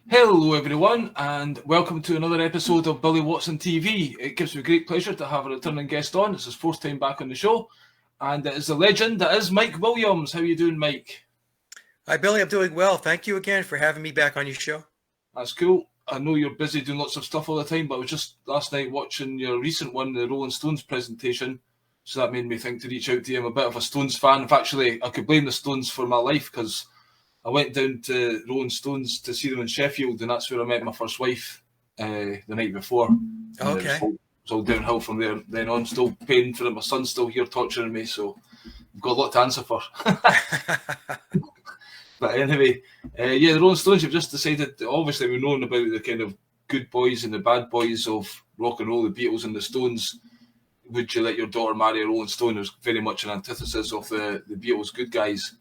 Hello everyone and welcome to another episode of Billy Watson TV. It gives me great pleasure to have a returning guest on. It's his fourth time back on the show and it is the legend that is Mike Williams. How you doing, Mike? Hi, Billy. I'm doing well. Thank you again for having me back on your show. That's cool. I know you're busy doing lots of stuff all the time, but I was just last night watching your recent one, the Rolling Stones presentation. So that made me think to reach out to you. I'm a bit of a Stones fan. If actually I could blame the Stones for my life because I went down to Rolling Stones to see them in Sheffield, and that's where I met my first wife the night before. And Okay. it was all downhill from there. Then on, still paying for it. My son's still here torturing me, so I've got a lot to answer for. But anyway, yeah, the Rolling Stones have just decided. Obviously, we've known about the kind of good boys and the bad boys of rock and roll, the Beatles and the Stones. Would you let your daughter marry a Rolling Stone? It was very much an antithesis of the Beatles good guys.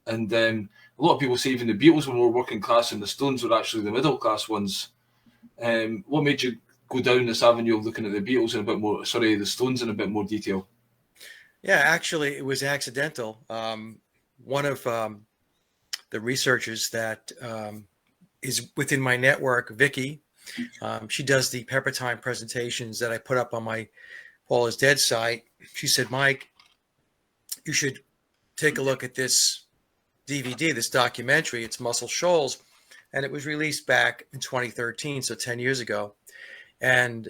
And a lot of people say even the Beatles were more working class and the Stones were actually the middle class ones. What made you go down this avenue of looking at the Beatles in a bit more, the Stones in a bit more detail? Yeah, actually, it was accidental. One of the researchers that is within my network, Vicky, she does the Pepper Time presentations that I put up on my Paul is Dead site. She said, Mike, you should take a look at this DVD, this documentary. It's Muscle Shoals, and it was released back in 2013, so 10 years ago. And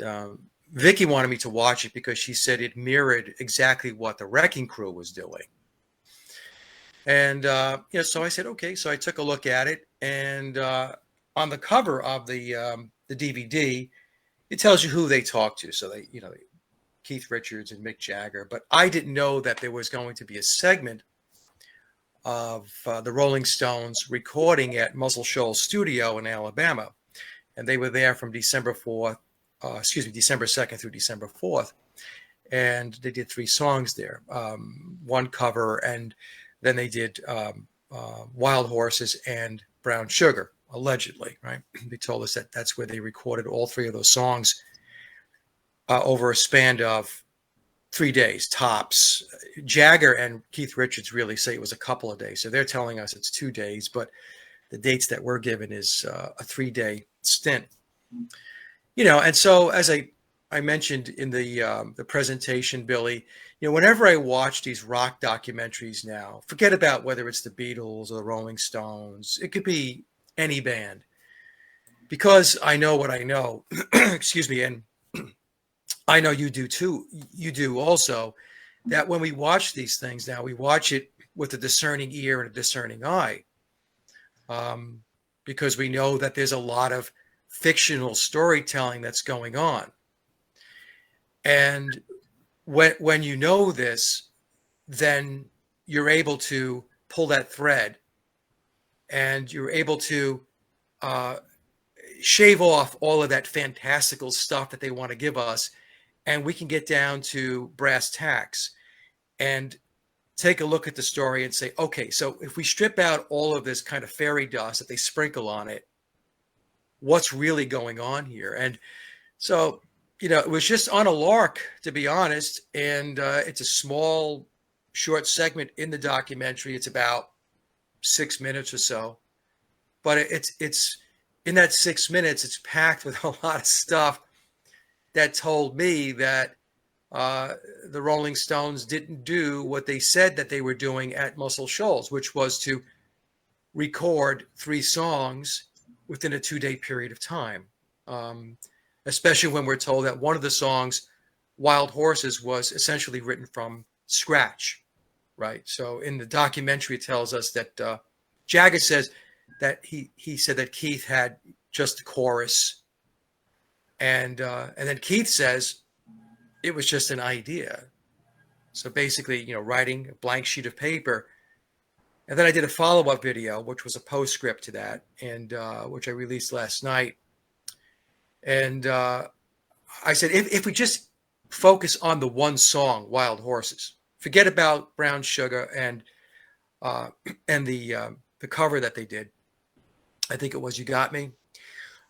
Vicky wanted me to watch it because she said it mirrored exactly what the Wrecking Crew was doing. And so I said, okay. So I took a look at it, and on the cover of the DVD, it tells you who they talked to. So they, Keith Richards and Mick Jagger. But I didn't know that there was going to be a segment of the Rolling Stones recording at Muscle Shoals Studio in Alabama. And they were there from December 2nd through December 4th. And they did 3 songs there, one cover, and then they did Wild Horses and Brown Sugar, allegedly, right? They told us that that's where they recorded all 3 of those songs over a span of 3 days tops. Jagger and Keith Richards really say it was a couple of days. So they're telling us it's 2 days, but the dates that we're given is a 3-day stint. And so as I mentioned in the presentation, Billy, whenever I watch these rock documentaries now, forget about whether it's the Beatles or the Rolling Stones, it could be any band, because I know what I know, excuse me, and I know you do too. You do also, that when we watch these things now, we watch it with a discerning ear and a discerning eye, because we know that there's a lot of fictional storytelling that's going on. And when you know this, then you're able to pull that thread, and you're able to shave off all of that fantastical stuff that they want to give us, and we can get down to brass tacks and take a look at the story and say, okay, so if we strip out all of this kind of fairy dust that they sprinkle on it, what's really going on here? And so, it was just on a lark, to be honest. And it's a small, short segment in the documentary. It's about 6 minutes or so, but it's in that 6 minutes, it's packed with a lot of stuff that told me that the Rolling Stones didn't do what they said that they were doing at Muscle Shoals, which was to record 3 songs within a 2-day period of time. Especially when we're told that one of the songs, Wild Horses, was essentially written from scratch, right? So in the documentary, it tells us that Jagger says that he said that Keith had just the chorus, and then Keith says it was just an idea. So basically, writing a blank sheet of paper. And then I did a follow-up video, which was a postscript to that, and which I released last night. And I said, if we just focus on the one song, Wild Horses, forget about Brown Sugar and the cover that they did. I think it was You Got Me.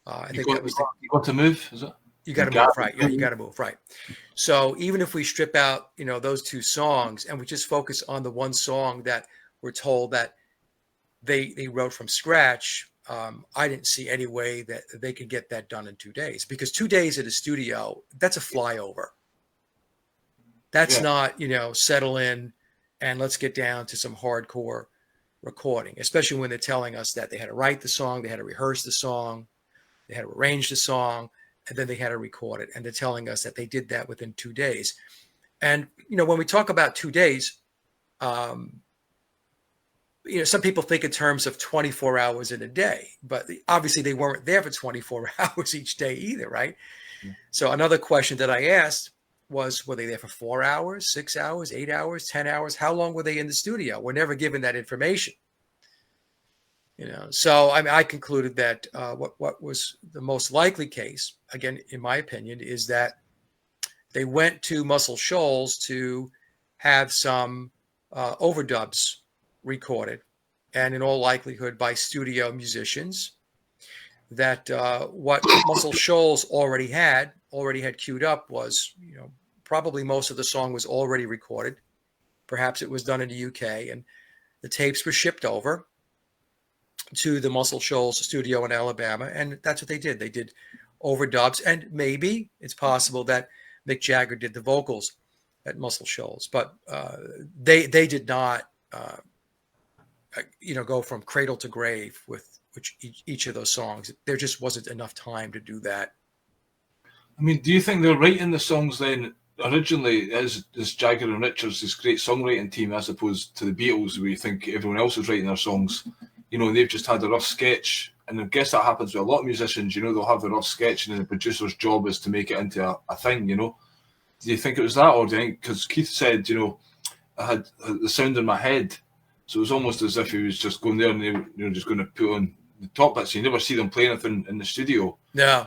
I think that was You got to move, is it? You Got to Move, right? Yeah, You Got to Move, right? So even if we strip out, those 2 songs, and we just focus on the one song that we're told that they wrote from scratch, I didn't see any way that they could get that done in 2 days, because 2 days at a studio, that's a flyover. That's not, settle in and let's get down to some hardcore recording, especially when they're telling us that they had to write the song, they had to rehearse the song, they had to arrange the song, and then they had to record it. And they're telling us that they did that within 2 days. And, when we talk about 2 days, some people think in terms of 24 hours in a day, but obviously they weren't there for 24 hours each day either, right? Yeah. So another question that I asked was, were they there for 4 hours, 6 hours, 8 hours, 10 hours? How long were they in the studio? We're never given that information. So I concluded that what was the most likely case, again, in my opinion, is that they went to Muscle Shoals to have some overdubs recorded, and in all likelihood by studio musicians, that what Muscle Shoals already had queued up was, probably most of the song was already recorded. Perhaps it was done in the UK, and the tapes were shipped over to the Muscle Shoals studio in Alabama, and that's what they did. They did overdubs, and maybe it's possible that Mick Jagger did the vocals at Muscle Shoals, but they did not, go from cradle to grave with each of those songs. There just wasn't enough time to do that. I mean, do you think they're writing the songs then originally as Jagger and Richards, this great songwriting team, as opposed to the Beatles, where you think everyone else is writing their songs? They've just had a rough sketch, and I guess that happens with a lot of musicians. They'll have the rough sketch, and then the producer's job is to make it into a thing. Do you think it was that, or do you think, because Keith said, I had the sound in my head, so it was almost as if he was just going there and they were just going to put on the top bits. You never see them play anything in the studio. No.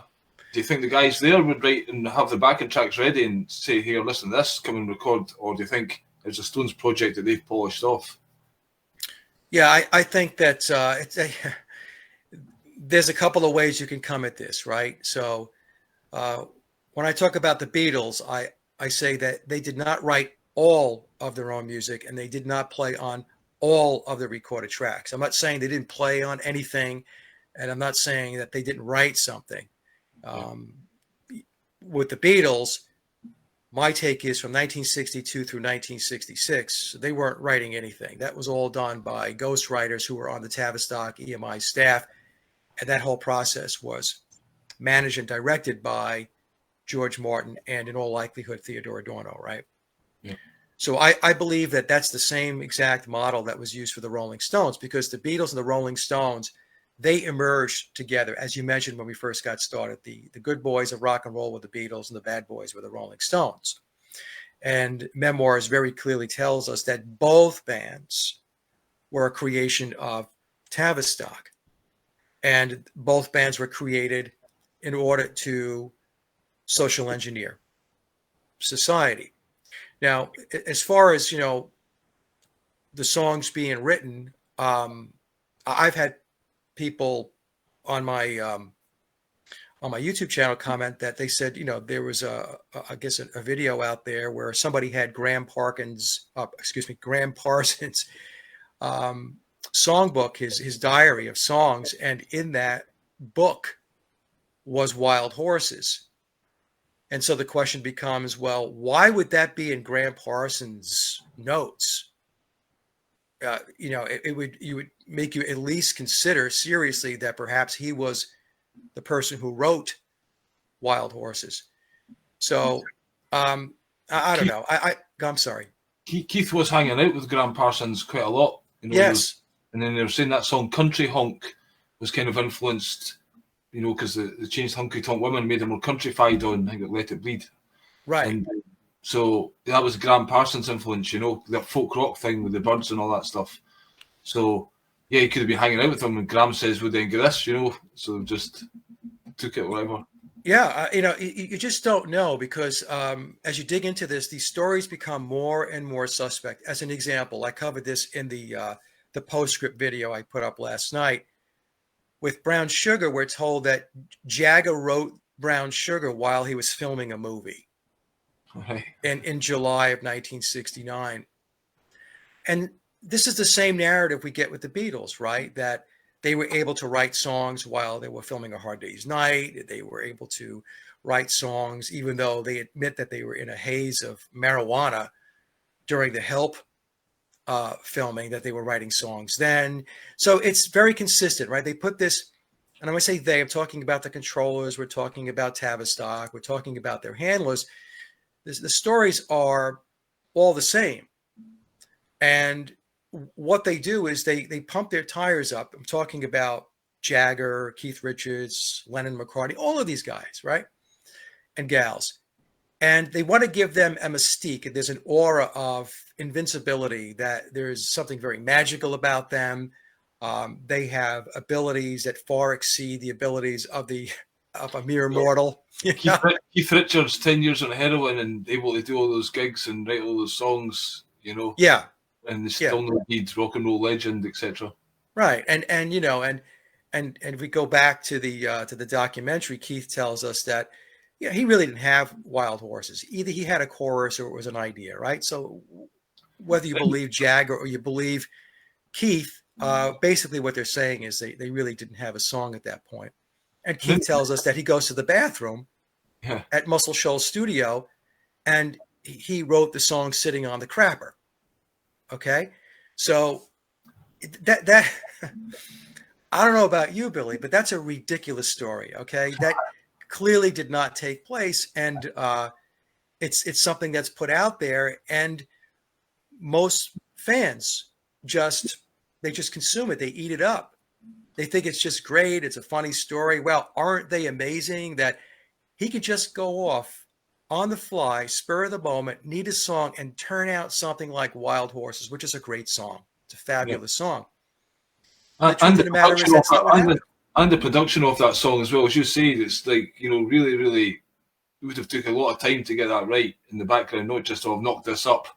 Do you think the guys there would write and have the backing tracks ready and say, here, listen to this, come and record? Or do you think it's a Stones project that they've polished off? Yeah, I think that there's a couple of ways you can come at this, right? So when I talk about the Beatles, I say that they did not write all of their own music, and they did not play on all of the recorded tracks. I'm not saying they didn't play on anything, and I'm not saying that they didn't write something. With the Beatles, my take is from 1962 through 1966, they weren't writing anything. That was all done by ghostwriters who were on the Tavistock EMI staff. And that whole process was managed and directed by George Martin and, in all likelihood, Theodore Adorno, right? Yeah. So I believe that that's the same exact model that was used for the Rolling Stones, because the Beatles and the Rolling Stones, they emerged together. As you mentioned when we first got started, the good boys of rock and roll were the Beatles and the bad boys were the Rolling Stones. And Memoirs very clearly tells us that both bands were a creation of Tavistock. And both bands were created in order to social engineer society. Now, as far as, the songs being written, I've had people on my YouTube channel comment that they said, there was a video out there where somebody had Graham Parsons' songbook, his diary of songs, and in that book was Wild Horses. And so the question becomes, well, why would that be in Graham Parsons' notes? You would make you at least consider seriously that perhaps he was the person who wrote Wild Horses. So I don't know. I'm sorry. Keith was hanging out with Graham Parsons quite a lot. Yes. And then they were saying that song Country Honk was kind of influenced, because the changed Honky Tonk Women made it more countrified on, I think, Let It Bleed. Right. And so that was Graham Parsons' influence, that folk rock thing with the Birds and all that stuff. So, yeah, he could have been hanging out with them, and Graham says, would they get this, So just took it, whatever. Yeah, you just don't know, because as you dig into this, these stories become more and more suspect. As an example, I covered this in the postscript video I put up last night. With Brown Sugar, we're told that Jagger wrote Brown Sugar while he was filming a movie. Right. in July of 1969. And this is the same narrative we get with the Beatles, right? That they were able to write songs while they were filming A Hard Day's Night. They were able to write songs, even though they admit that they were in a haze of marijuana during the Help filming, that they were writing songs then. So it's very consistent, right? They put this, and I'm going to say they, I'm talking about the controllers, we're talking about Tavistock, we're talking about their handlers. The stories are all the same. And what they do is they pump their tires up. I'm talking about Jagger, Keith Richards, Lennon McCartney, all of these guys, right? And gals. And they want to give them a mystique. There's an aura of invincibility, that there's something very magical about them. They have abilities that far exceed the abilities of a mere mortal. Keith Richards, 10 years on heroin and able to do all those gigs and write all those songs, Yeah. And they still not need rock and roll legend, etc. Right. And if we go back to the documentary, Keith tells us that he really didn't have wild horses. Either he had a chorus or it was an idea, right? So whether you believe Jagger or you believe Keith, basically what they're saying is they really didn't have a song at that point. And Keith tells us that he goes to the bathroom at Muscle Shoals studio and he wrote the song sitting on the crapper. Okay. So that I don't know about you, Billy, but that's a ridiculous story. Okay. That clearly did not take place. And it's something that's put out there, and most fans just consume it. They eat it up. They think it's just great. It's a funny story. Well, aren't they amazing that he could just go off on the fly, spur of the moment, need a song, and turn out something like Wild Horses, which is a great song. It's a fabulous song. And the production of that song as well, as you say, it's like, really, really, we would have took a lot of time to get that right in the background, not just, I've knocked this up,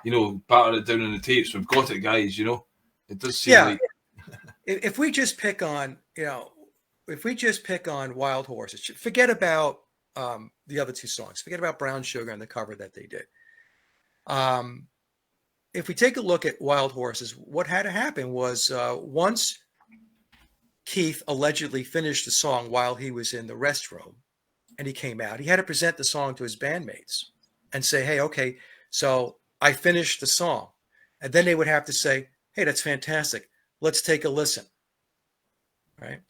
batter it down on the tapes. We've got it, guys, It does seem like... If we just pick on, Wild Horses, forget about the other two songs. Forget about Brown Sugar and the cover that they did. If we take a look at Wild Horses, what had to happen was once Keith allegedly finished the song while he was in the restroom and he came out, he had to present the song to his bandmates and say, hey, okay, so I finished the song. And then they would have to say, hey, that's fantastic. Let's take a listen. Right.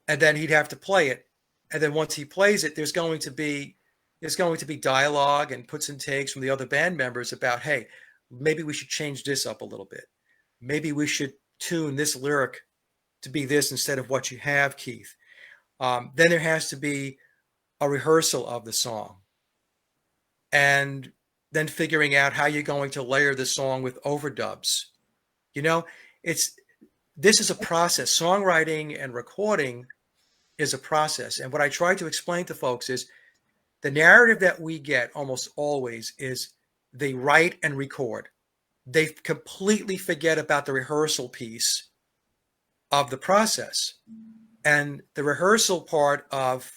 And then he'd have to play it. And then once he plays it, there's going to be dialogue and puts and takes from the other band members about, hey, maybe we should change this up a little bit. Maybe we should tune this lyric to be this instead of what you have, Keith. Then there has to be a rehearsal of the song. And then figuring out how you're going to layer the song with overdubs. This is a process. Songwriting and recording is a process. And what I try to explain to folks is the narrative that we get almost always is they write and record. They completely forget about the rehearsal piece of the process. And the rehearsal part of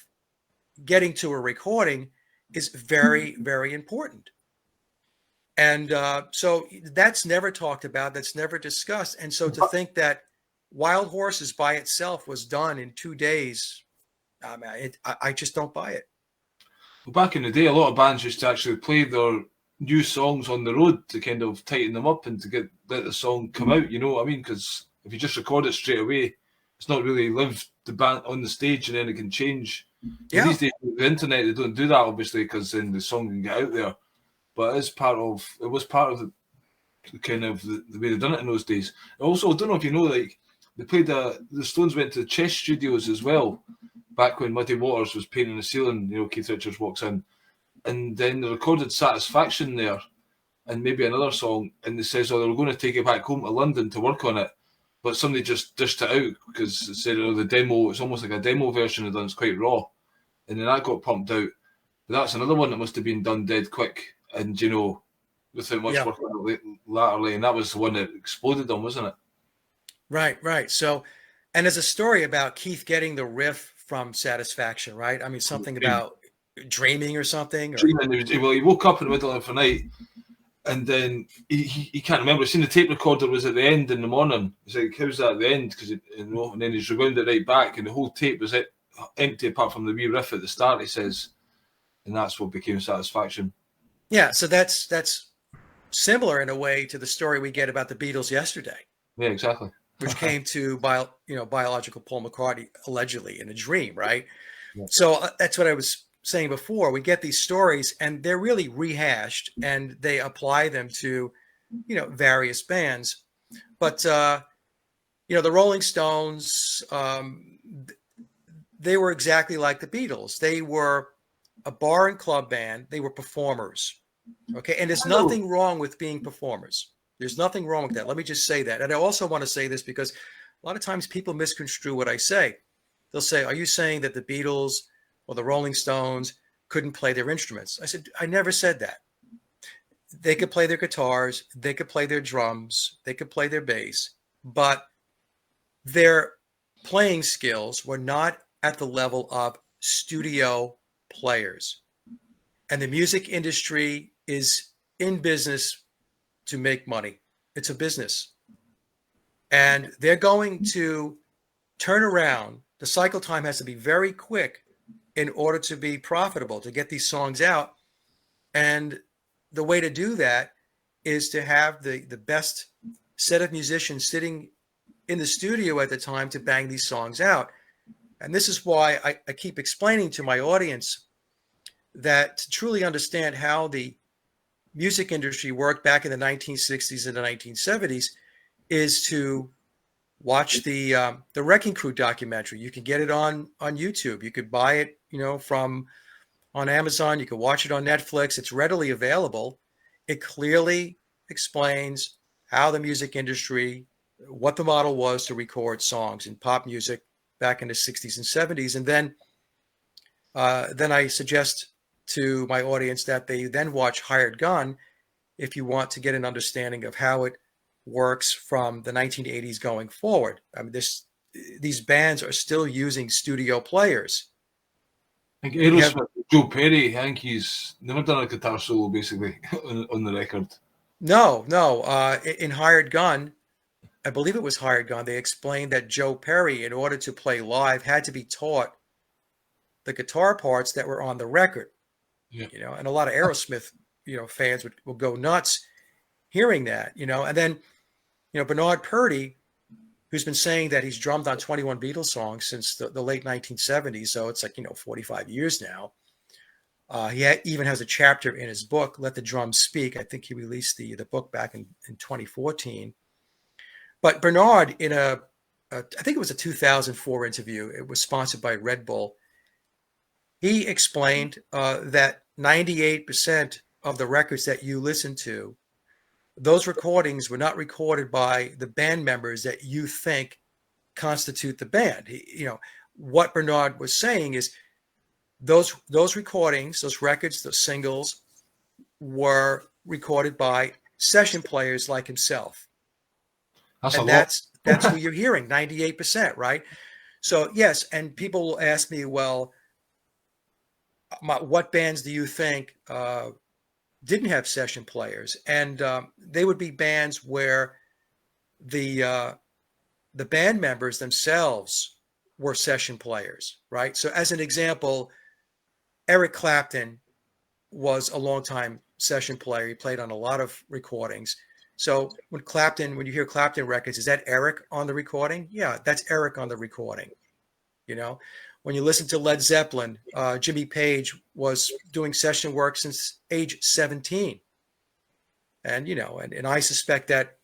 getting to a recording is very, very important. And so that's never talked about. That's never discussed. And so to think that Wild Horses by itself was done in 2 days, I just don't buy it. Well, back in the day, a lot of bands used to actually play their new songs on the road to kind of tighten them up and to let the song come out, you know what I mean? Because if you just record it straight away, it's not really live the band on the stage and then it can change. Yeah. These days, with the internet, they don't do that, obviously, because then the song can get out there. But it was part of the kind of the way they done it in those days. Also, I don't know if you know, like, they played the Stones went to the Chess Studios as well, back when Muddy Waters was painting the ceiling, Keith Richards walks in. And then they recorded Satisfaction there and maybe another song. And they says, they were going to take it back home to London to work on it. But somebody just dished it out because it said, the demo, it's almost like a demo version of done, it's quite raw. And then that got pumped out. But that's another one that must have been done dead quick and, without much work on it latterly. And that was the one that exploded them, wasn't it? Right. So, and there's a story about Keith getting the riff from Satisfaction, right? I mean, something about dreaming or something. He woke up in the middle of the night And then he can't remember. He's seen the tape recorder was at the end in the morning. He's like, "How's that at the end?" Because and then he's rewound it right back, and the whole tape was empty apart from the wee riff at the start. He says, and that's what became Satisfaction. Yeah, so that's similar in a way to the story we get about the Beatles yesterday. Yeah, exactly. Which came to biological Paul McCartney allegedly in a dream, right? Yeah. So that's what I was saying before. We get these stories, and they're really rehashed, and they apply them to, various bands. But the Rolling Stones, they were exactly like the Beatles. They were a bar and club band. They were performers. Okay, and there's nothing wrong with being performers. There's nothing wrong with that. Let me just say that. And I also want to say this because a lot of times people misconstrue what I say. They'll say, "Are you saying that the Beatles or the Rolling Stones couldn't play their instruments?" I said, "I never said that. They could play their guitars, they could play their drums, they could play their bass, but their playing skills were not at the level of studio players." And the music industry is in business to make money. It's a business. And they're going to turn around. The cycle time has to be very quick in order to be profitable, to get these songs out. And the way to do that is to have the best set of musicians sitting in the studio at the time to bang these songs out. And this is why I keep explaining to my audience that to truly understand how the music industry worked back in the 1960s and the 1970s is to watch the Wrecking Crew documentary. You can get it on YouTube. You could buy it, from on Amazon. You can watch it on Netflix. It's readily available. It clearly explains how the music industry, what the model was to record songs in pop music back in the 60s and 70s. And then I suggest to my audience that they then watch Hired Gun if you want to get an understanding of how it works from the 1980s going forward. I mean, these bands are still using studio players. I think Aerosmith, Joe Perry, I think he's never done a guitar solo basically on the record. No. In Hired Gun, I believe it was Hired Gun, they explained that Joe Perry, in order to play live, had to be taught the guitar parts that were on the record. Yeah. And a lot of Aerosmith, fans will go nuts hearing that, and then, Bernard Purdie, who's been saying that he's drummed on 21 Beatles songs since the late 1970s. So it's like, 45 years now. He even has a chapter in his book, Let the Drums Speak. I think he released the book back in 2014. But Bernard, I think it was a 2004 interview, it was sponsored by Red Bull, he explained that 98% of the records that you listen to, those recordings were not recorded by the band members that you think constitute the band. What Bernard was saying is those recordings, those records, those singles were recorded by session players like himself. That's who you're hearing, 98%, right? So yes, and people will ask me, well, what bands do you think didn't have session players? And they would be bands where the band members themselves were session players, right? So as an example, Eric Clapton was a longtime session player. He played on a lot of recordings. So when you hear Clapton records, is that Eric on the recording? Yeah, that's Eric on the recording. When you listen to Led Zeppelin, Jimmy Page was doing session work since age 17. And, and I suspect that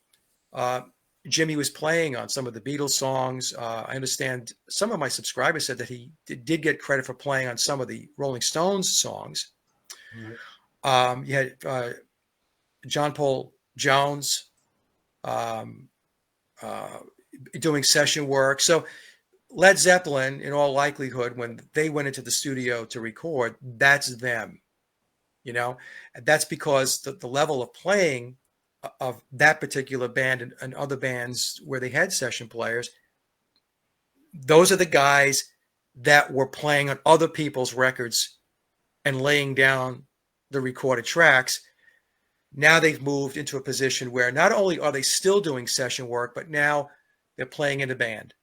Jimmy was playing on some of the Beatles songs. I understand some of my subscribers said that he did get credit for playing on some of the Rolling Stones songs. Mm-hmm. You had John Paul Jones doing session work. So Led Zeppelin, in all likelihood, when they went into the studio to record, that's them, and that's because the level of playing of that particular band and other bands where they had session players, those are the guys that were playing on other people's records and laying down the recorded tracks. Now they've moved into a position where not only are they still doing session work, but now they're playing in a band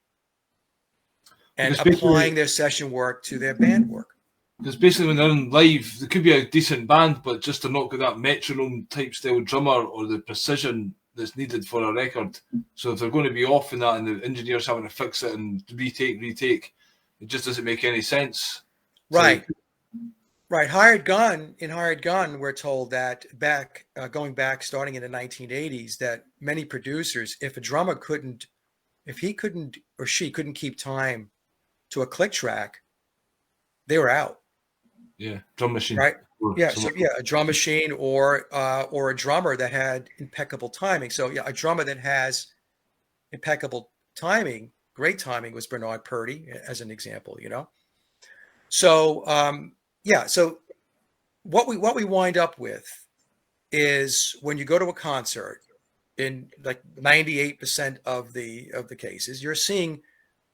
and Because applying basically, their session work to their band work. because basically when they're in live, they could be a decent band, but just to not get that metronome type style drummer or the precision that's needed for a record. So if they're going to be off in that and the engineer's having to fix it and retake, it just doesn't make any sense. Right. Right. Hired Gun, we're told that going back, starting in the 1980s, that many producers, if a drummer if he couldn't or she couldn't keep time to a click track, they were out. Yeah, drum machine. Right. Yeah. So yeah, a drum machine or a drummer that had impeccable timing. So yeah, a drummer that has impeccable timing, great timing was Bernard Purdy as an example, you know. So yeah, so what we wind up with is when you go to a concert, in like 98% of the cases, you're seeing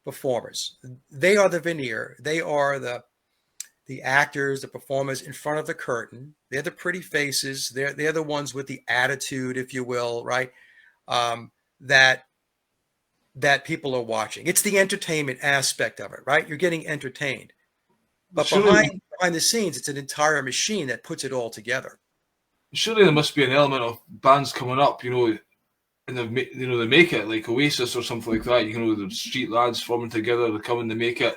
performers. They are the veneer. They are the actors, the performers in front of the curtain. They're the pretty faces. They're the ones with the attitude, if you will, right? That people are watching. It's the entertainment aspect of it, right? You're getting entertained. But behind the scenes, it's an entire machine that puts it all together. Surely there must be an element of bands coming up, and they make it like Oasis or something like that. The street lads forming together, they come and they make it.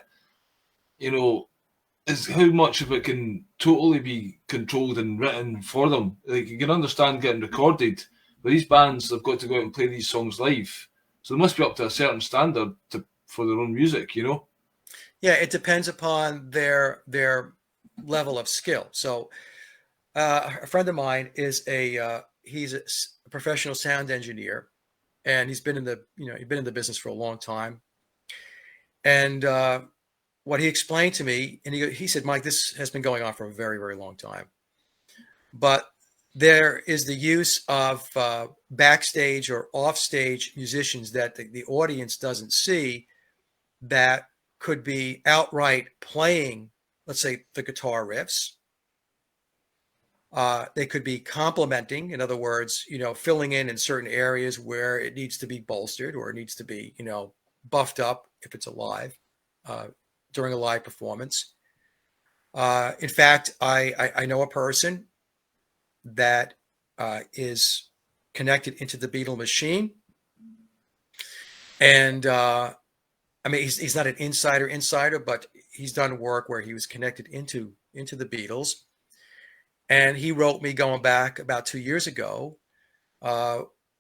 Is how much of it can totally be controlled and written for them. Like you can understand getting recorded, but these bands have got to go out and play these songs live, so they must be up to a certain standard for their own music. Yeah, it depends upon their level of skill. So a friend of mine is he's a professional sound engineer, and he's been in the business for a long time. And what he explained to me, and he said, Mike, this has been going on for a very, very long time. But there is the use of backstage or offstage musicians that the audience doesn't see, that could be outright playing, let's say, the guitar riffs. They could be complementing, in other words, filling in certain areas where it needs to be bolstered or it needs to be, buffed up if it's alive during a live performance. In fact, I know a person that is connected into the Beatle machine, and I mean, he's not an insider, but he's done work where he was connected into the Beatles. And he wrote me going back about 2 years ago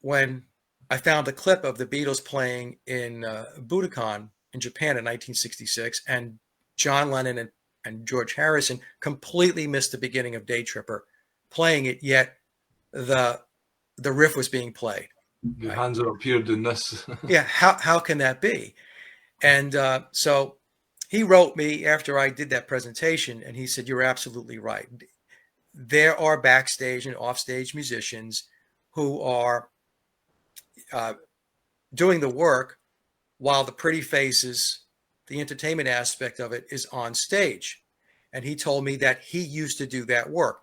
when I found the clip of the Beatles playing in Budokan in Japan in 1966, and John Lennon and George Harrison completely missed the beginning of Day Tripper playing it, yet the riff was being played. Your hands are up here doing this. Yeah, how can that be? And so he wrote me after I did that presentation, and he said, "You're absolutely right. There are backstage and offstage musicians who are doing the work while the pretty faces, the entertainment aspect of it, is on stage." And he told me that he used to do that work.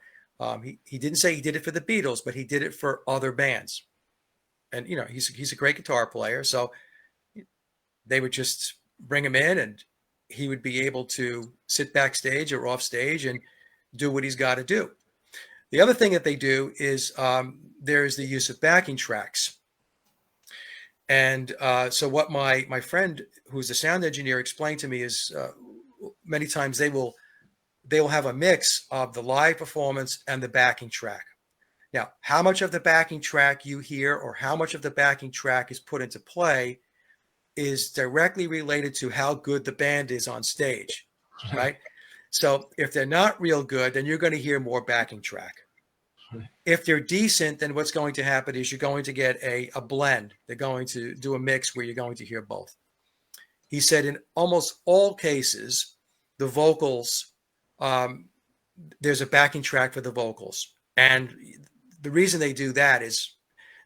He didn't say he did it for the Beatles, but he did it for other bands. And he's a great guitar player, so they would just bring him in, and he would be able to sit backstage or off stage and do what he's got to do. The other thing that they do is there's the use of backing tracks. And so what my friend, who's a sound engineer, explained to me is many times they will have a mix of the live performance and the backing track. Now, how much of the backing track you hear or how much of the backing track is put into play is directly related to how good the band is on stage, right? So if they're not real good, then you're going to hear more backing track. If they're decent, then what's going to happen is you're going to get a blend. They're going to do a mix where you're going to hear both. He said in almost all cases, the vocals, there's a backing track for the vocals. And the reason they do that is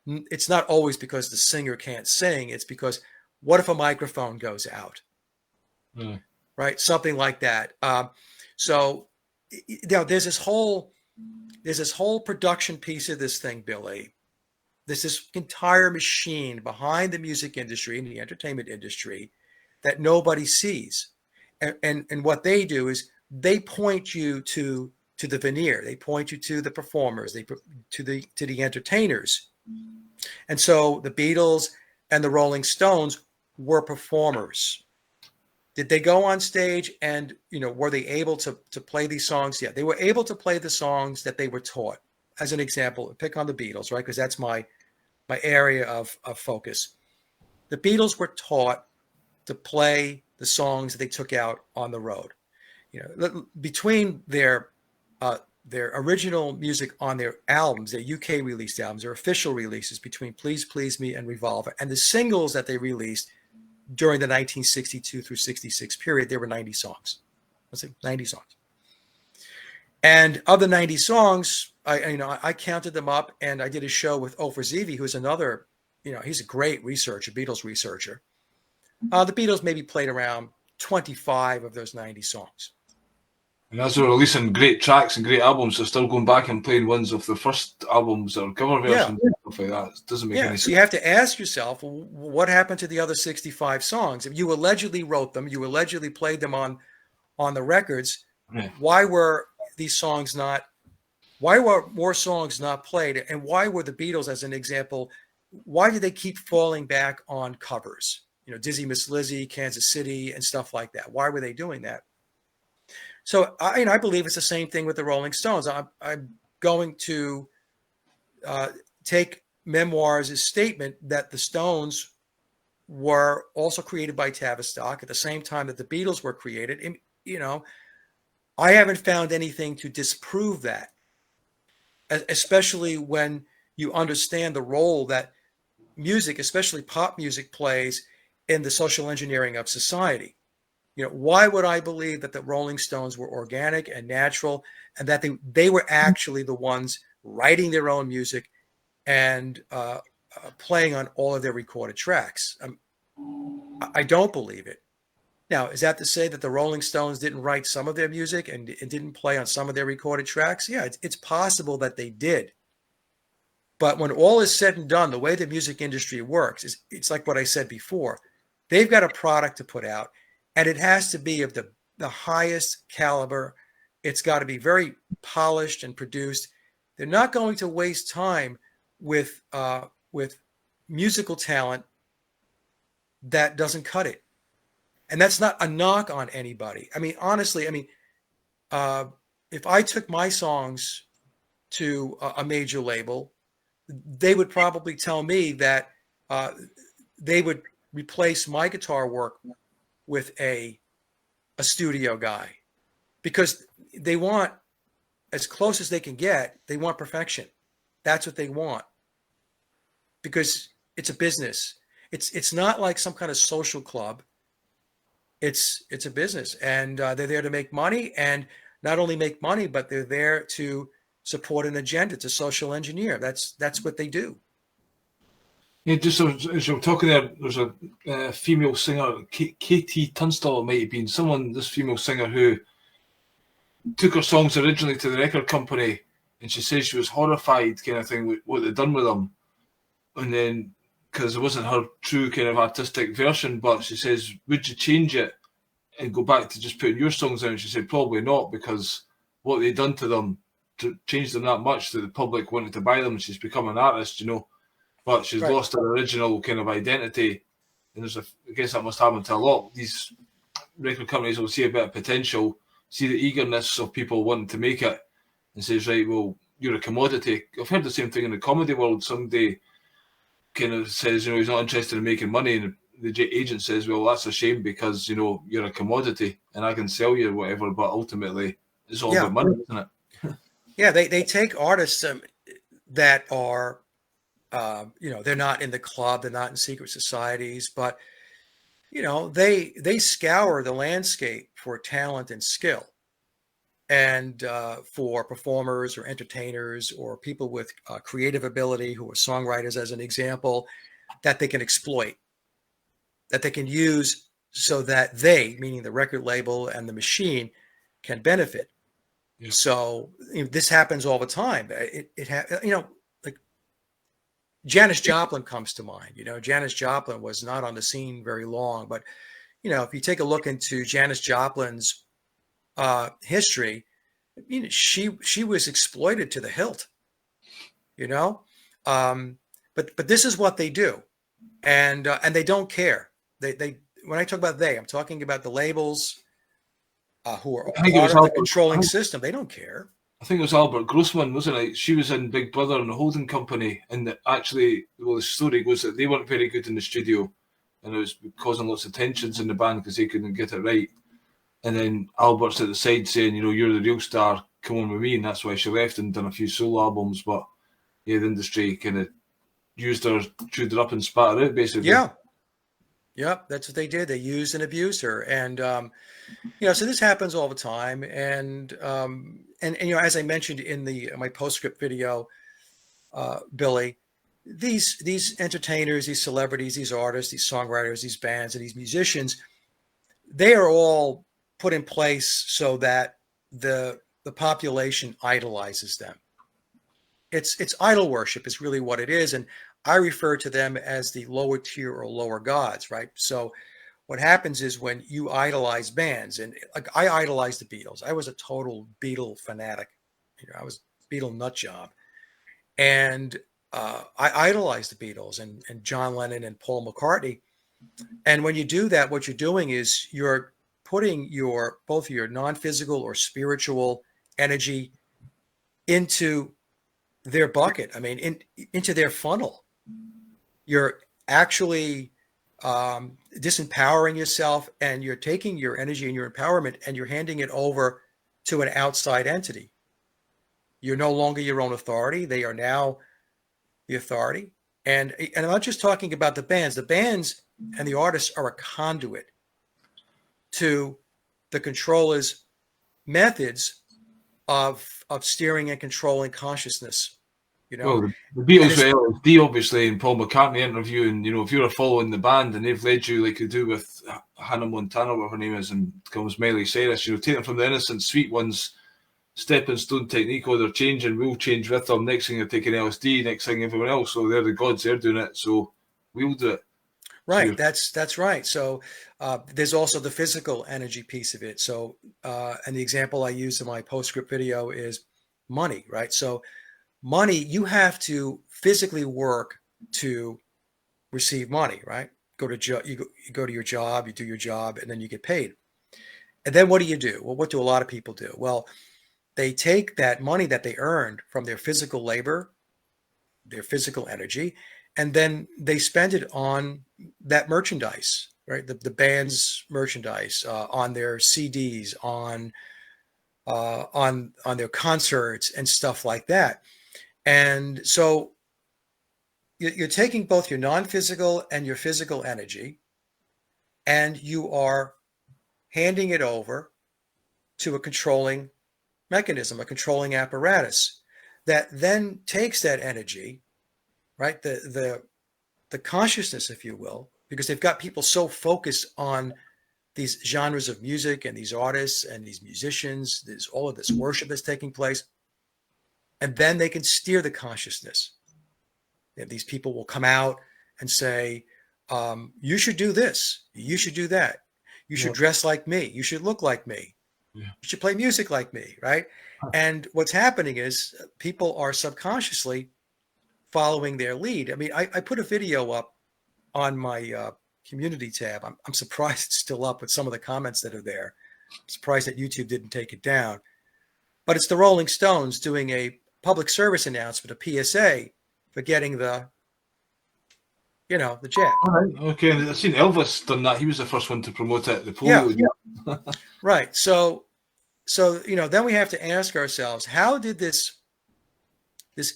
it's not always because the singer can't sing. It's because what if a microphone goes out? Right? Something like that. So there's this whole there's this whole production piece of this thing, Billy. There's this entire machine behind the music industry and the entertainment industry that nobody sees. And what they do is they point you to the veneer. They point you to the performers, to the entertainers. And so the Beatles and the Rolling Stones were performers. Did they go on stage and, were they able to play these songs? Yeah, they were able to play the songs that they were taught. As an example, pick on the Beatles, right? Because that's my area of focus. The Beatles were taught to play the songs that they took out on the road. Between their original music on their albums, their UK released albums, their official releases between Please Please Me and Revolver, and the singles that they released during the 1962 through 66 period, there were 90 songs. Let's say 90 songs. And of the 90 songs, I counted them up, and I did a show with Ofer Zevi, who's another, he's a great researcher, Beatles researcher. The Beatles maybe played around 25 of those 90 songs. And as they're releasing great tracks and great albums, they're still going back and playing ones of the first albums or cover versions and stuff like that. It doesn't make any sense. So you have to ask yourself, what happened to the other 65 songs? If you allegedly wrote them, you allegedly played them on the records, why were these songs why were more songs not played? And why were the Beatles, as an example, why did they keep falling back on covers? Dizzy Miss Lizzie, Kansas City, and stuff like that. Why were they doing that? So I believe it's the same thing with the Rolling Stones. I'm going to take Memoirs' statement that the Stones were also created by Tavistock at the same time that the Beatles were created. And, I haven't found anything to disprove that, especially when you understand the role that music, especially pop music, plays in the social engineering of society. Why would I believe that the Rolling Stones were organic and natural, and that they were actually the ones writing their own music and playing on all of their recorded tracks? I don't believe it. Now, is that to say that the Rolling Stones didn't write some of their music and didn't play on some of their recorded tracks? Yeah, it's possible that they did. But when all is said and done, the way the music industry works is it's like what I said before. They've got a product to put out, and it has to be of the highest caliber. It's got to be very polished and produced. They're not going to waste time with musical talent that doesn't cut it. And that's not a knock on anybody. I mean, honestly, if I took my songs to a major label, they would probably tell me that they would replace my guitar work with a studio guy, because they want, as close as they can get, they want perfection. That's what they want, because it's a business. It's not like some kind of social club. It's a business, and they're there to make money, and not only make money, but they're there to support an agenda, to social engineer. That's what they do. Yeah, just as you're talking there's a female singer, Katie Tunstall, it might have been this female singer who took her songs originally to the record company, and she says she was horrified, kind of thing, with what they'd done with them, and then because it wasn't her true kind of artistic version, but she says, would you change it and go back to just putting your songs out? And she said, probably not, because what they'd done to them to change them that much that the public wanted to buy them, and she's become an artist, but she's lost her original kind of identity. And I guess that must happen to a lot. These record companies will see a bit of potential, see the eagerness of people wanting to make it, and says, right, well, you're a commodity. I've heard the same thing in the comedy world. Somebody kind of says, he's not interested in making money, and the agent says, well, that's a shame, because you're a commodity and I can sell you whatever, but ultimately it's all about money, isn't it? Yeah, they take artists that are they're not in the club, they're not in secret societies, but they scour the landscape for talent and skill, and for performers or entertainers or people with creative ability who are songwriters, as an example, that they can exploit, that they can use so that they, meaning the record label and the machine, can benefit. Yeah. So this happens all the time. Like Janis Joplin comes to mind. Janis Joplin was not on the scene very long, but if you take a look into Janis Joplin's history, she was exploited to the hilt. But this is what they do, and they don't care. They when I talk about I'm talking about the labels who are I think it part was of the Albert. controlling system. They don't care. I think it was Albert Grossman, wasn't it? She was in Big Brother and the holding company, and actually, well, the story goes that they weren't very good in the studio, and it was causing lots of tensions in the band because they couldn't get it right. And then Albert's at the side saying, you're the real star, come on with me, and that's why she left and done a few solo albums. But yeah, the industry kind of used her, chewed her up, and spat her out, basically. Yeah. Yep, that's what they did. They used and abused her, and so this happens all the time. And as I mentioned in my postscript video, Billy, these entertainers, these celebrities, these artists, these songwriters, these bands, and these musicians, they are all put in place so that the population idolizes them. It's idol worship is really what it is, and I refer to them as the lower tier or lower gods, right? So what happens is when you idolize bands, and like I idolized the Beatles. I was a total Beatle fanatic. I was Beatle nut job, and I idolized the Beatles and John Lennon and Paul McCartney. And when you do that, what you're doing is you're putting both your non-physical or spiritual energy into their bucket. I mean, into their funnel. You're actually disempowering yourself, and you're taking your energy and your empowerment and you're handing it over to an outside entity. You're no longer your own authority. They are now the authority. And I'm not just talking about the bands. The bands and the artists are a conduit to the controller's methods of steering and controlling consciousness. Well, the Beatles were LSD, obviously, and Paul McCartney interview, and if you're following the band and they've led you like they do with Hannah Montana, whatever her name is, and comes Miley Cyrus, taking from the innocent, sweet ones, stepping stone technique, they're changing, we'll change with them. Next thing they're taking LSD, next thing everyone else. So they're the gods, they're doing it, so we'll do it. Right, that's right. So there's also the physical energy piece of it. So and the example I use in my postscript video is money, right? So money, you have to physically work to receive money, right? You go to your job, you do your job, and then you get paid. And then what do? Well, what do a lot of people do? Well, they take that money that they earned from their physical labor, their physical energy, and then they spend it on that merchandise, right? The band's merchandise, on their CDs, on their concerts and stuff like that. And so you're taking both your non-physical and your physical energy, and you are handing it over to a controlling mechanism, a controlling apparatus that then takes that energy, right? The consciousness, if you will, because they've got people so focused on these genres of music and these artists and these musicians, there's all of this worship that's taking place. And then they can steer the consciousness. These people will come out and say, you should do this. You should do that. You should dress like me. You should look like me. Yeah. You should play music like me, right? And what's happening is people are subconsciously following their lead. I mean, I put a video up on my community tab. I'm surprised it's still up with some of the comments that are there. I'm surprised that YouTube didn't take it down. But it's the Rolling Stones doing a public service announcement, a PSA, for getting the jack. All right, okay. I've seen Elvis done that. He was the first one to promote it. The polio. Yeah. Right. So then we have to ask ourselves, how did this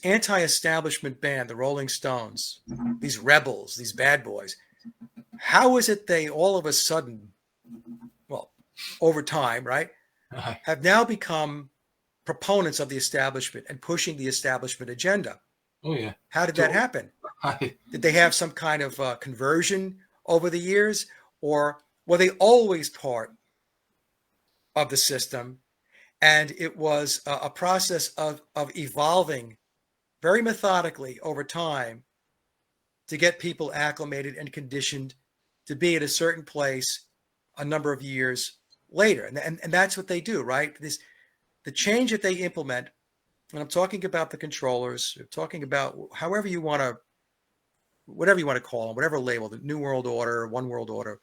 anti-establishment band, the Rolling Stones, these rebels, these bad boys, how is it they all of a sudden, well, over time, right, have now become proponents of the establishment and pushing the establishment agenda? Oh, yeah. How did that happen? Did they have some kind of conversion over the years, or were they always part of the system And it was a process of evolving very methodically over time to get people acclimated and conditioned to be at a certain place a number of years later. And that's what they do, right? The change that they implement, and I'm talking about the controllers, I'm talking about however you want to, whatever you want to call them, whatever label, the New World Order, One World Order.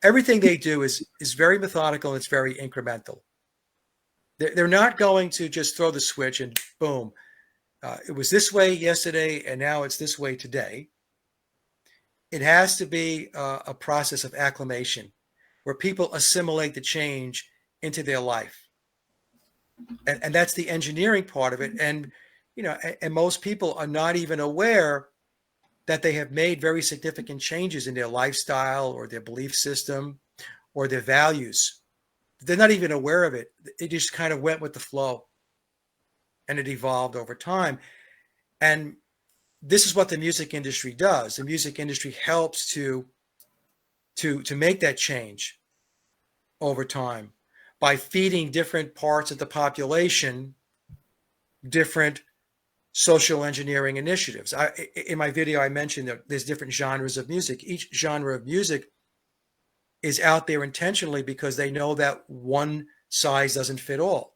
Everything they do is very methodical and it's very incremental. They're not going to just throw the switch and boom, it was this way yesterday and now it's this way today. It has to be a process of acclimation where people assimilate the change into their life. And that's the engineering part of it. And, you know, and most people are not even aware that they have made very significant changes in their lifestyle or their belief system or their values. They're not even aware of it. It just kind of went with the flow and it evolved over time. And this is what the music industry does. The music industry helps to make that change over time by feeding different parts of the population different social engineering initiatives. In my video, I mentioned that there's different genres of music. Each genre of music is out there intentionally because they know that one size doesn't fit all.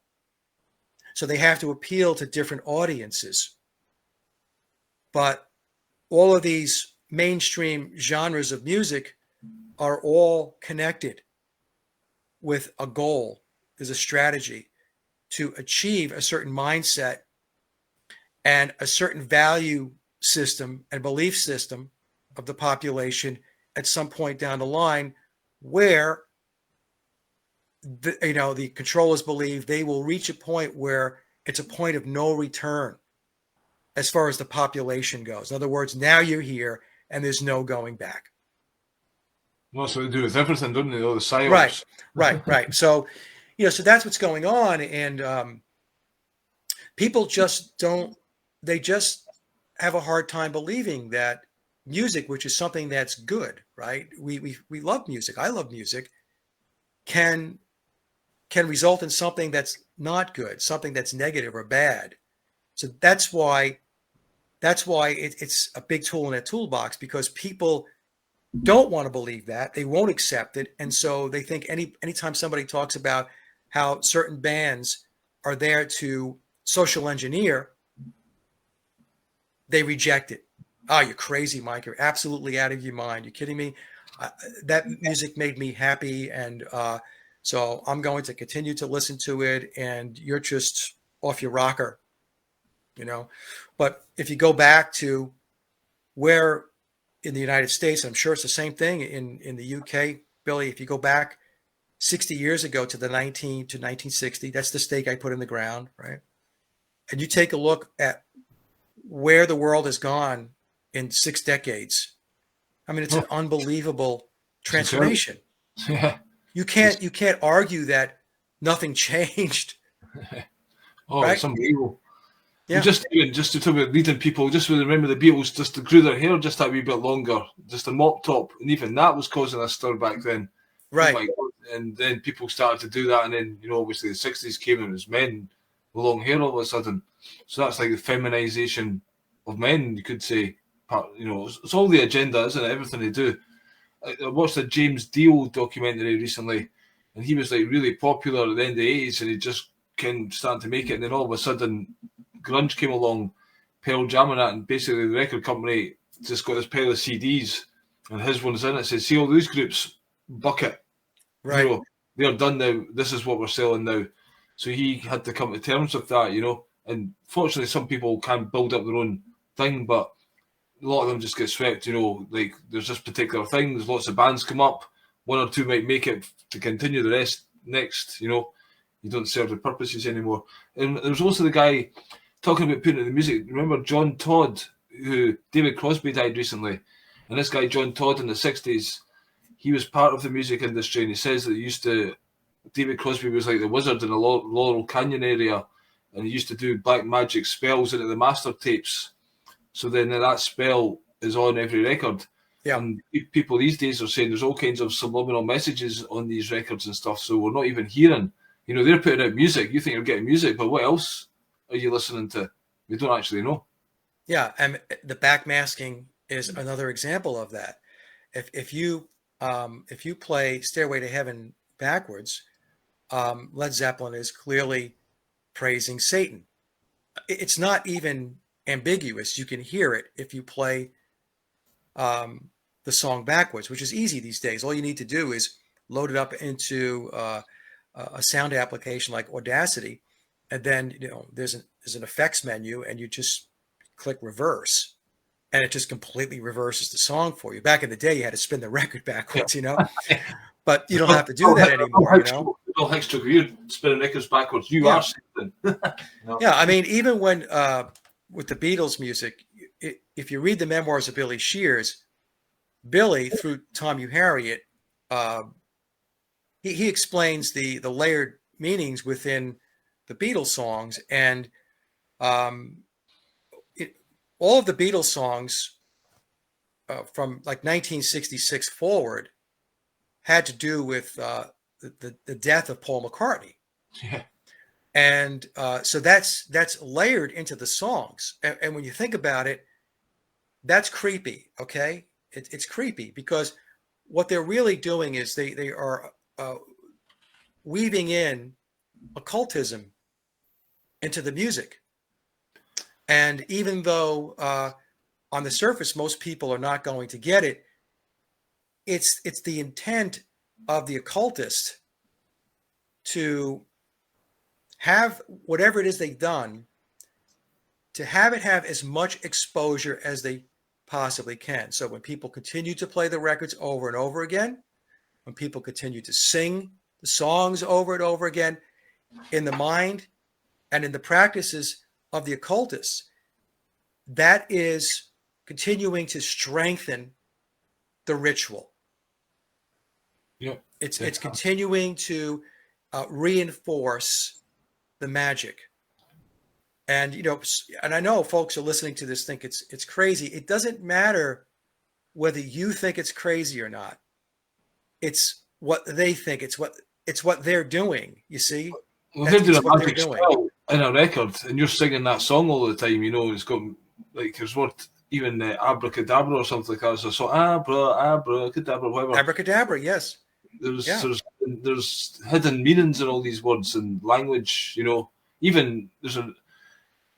So they have to appeal to different audiences. But all of these mainstream genres of music are all connected with a goal, there's a strategy to achieve a certain mindset and a certain value system and belief system of the population at some point down the line where the controllers believe they will reach a point where it's a point of no return as far as the population goes. In other words, now you're here and there's no going back. Well, so they do with everything, don't they? All the psyops. Right. So, so that's what's going on. And people just they just have a hard time believing that music, which is something that's good, right? We love music. I love music. Can result in something that's not good, something that's negative or bad. So that's why it's a big tool in a toolbox, because people don't want to believe that. They won't accept it. And so they think anytime somebody talks about how certain bands are there to social engineer, they reject it. Oh, you're crazy, Mike. You're absolutely out of your mind. You're kidding me? That music made me happy. And so I'm going to continue to listen to it. And you're just off your rocker, But if you go back to where in the United States, I'm sure it's the same thing in the UK, Billy, if you go back 60 years ago to 1960, that's the stake I put in the ground, right? And you take a look at where the world has gone in 6 decades. I mean, it's an unbelievable transformation. Yeah. You can't argue that nothing changed. Right? It's unbelievable. Yeah. Just to talk about leading people, just remember the Beatles just grew their hair just that wee bit longer, just a mop top, and even that was causing a stir back then. Right. Oh my God. And then people started to do that, and then obviously the 60s came and it was men with long hair all of a sudden. So that's like the feminization of men, you could say. It's all the agenda, isn't it? Everything they do. I watched a James Deal documentary recently, and he was like really popular at the end of the 80s, and he just started to make it, and then all of a sudden grunge came along, Pearl Jam and that, and basically the record company just got this pile of CDs, and his one's in it. Said, "See all these groups, bucket, right? They're done now. This is what we're selling now." So he had to come to terms with that, And fortunately, some people can build up their own thing, but a lot of them just get swept. Like there's this particular thing. There's lots of bands come up. 1 or 2 might make it to continue. The rest next. You don't serve the purposes anymore. And there's also the guy talking about putting in the music. Remember John Todd, who David Crosby died recently, and this guy John Todd in the 60s, he was part of the music industry, and he says that David Crosby was like the wizard in the Laurel Canyon area, and he used to do black magic spells into the master tapes. So then that spell is on every record. Yeah. And people these days are saying there's all kinds of subliminal messages on these records and stuff, so we're not even hearing You know, they're putting out music. You think you're getting music, but what else are you listening to? We don't actually know. Yeah, and the backmasking is another example of that. If you play Stairway to Heaven backwards, Led Zeppelin is clearly praising Satan. It's not even ambiguous. You can hear it if you play the song backwards, which is easy these days. All you need to do is load it up into a sound application like Audacity, and then there's an effects menu, and you just click reverse, and it just completely reverses the song for you. Back in the day, you had to spin the record backwards, but you don't have to do that anymore, Bill Hicks took you spinning records backwards. You Yeah. are something. Yeah, I mean, even when with the Beatles music, if you read the memoirs of Billy Shears, Billy, through Tom Harriet, he explains the layered meanings within the Beatles songs, and all of the Beatles songs from like 1966 forward had to do with the death of Paul McCartney. Yeah. And so that's layered into the songs. And when you think about it, that's creepy, okay? It's creepy because what they're really doing is they are weaving in occultism into the music. And even though on the surface most people are not going to get it, it's the intent of the occultist to have whatever it is they've done, to have it have as much exposure as they possibly can. So when people continue to play the records over and over again, when people continue to sing the songs over and over again, in the mind and in the practices of the occultists, that is continuing to strengthen the ritual. Yep. It's continuing to reinforce the magic. And and I know folks are listening to this think it's crazy. It doesn't matter whether you think it's crazy or not. It's what they think. It's what they're doing. You see, Well, they're doing a magic spell in a record, and you're singing that song all the time. It's got like there's what even abracadabra or something like that. So abracadabra, whatever. Abracadabra, yes. There's hidden meanings in all these words and language. Even there's a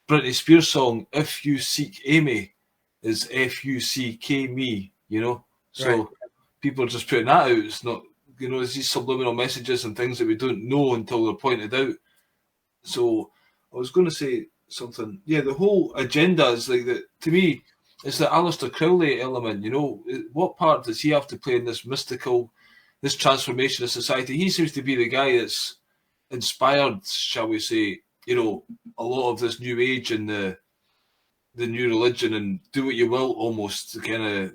Britney Spears song, "If You Seek Amy," is F-U-C-K me. So right. People are just putting that out. It's not, there's these subliminal messages and things that we don't know until they're pointed out. So I was going to say something. Yeah, the whole agenda is like that. To me, it's the Aleister Crowley element. What part does he have to play in this mystical, this transformation of society? He seems to be the guy that's inspired, shall we say, a lot of this new age and the new religion and do what you will, almost the kind of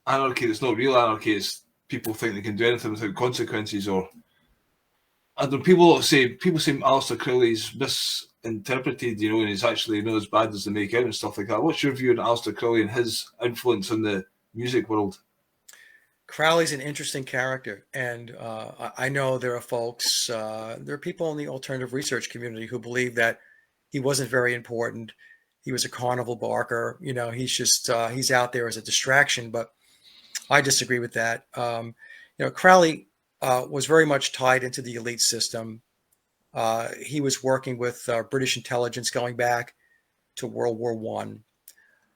anarchy that's not real anarchy. It's people think they can do anything without consequences. And when people say Aleister Crowley's misinterpreted, and he's actually not as bad as they make out and stuff like that. What's your view on Aleister Crowley and his influence on the music world? Crowley's an interesting character, and I know there are folks, there are people in the alternative research community who believe that he wasn't very important. He was a carnival barker. He's just he's out there as a distraction. But I disagree with that. Crowley was very much tied into the elite system. He was working with British intelligence going back to World War One.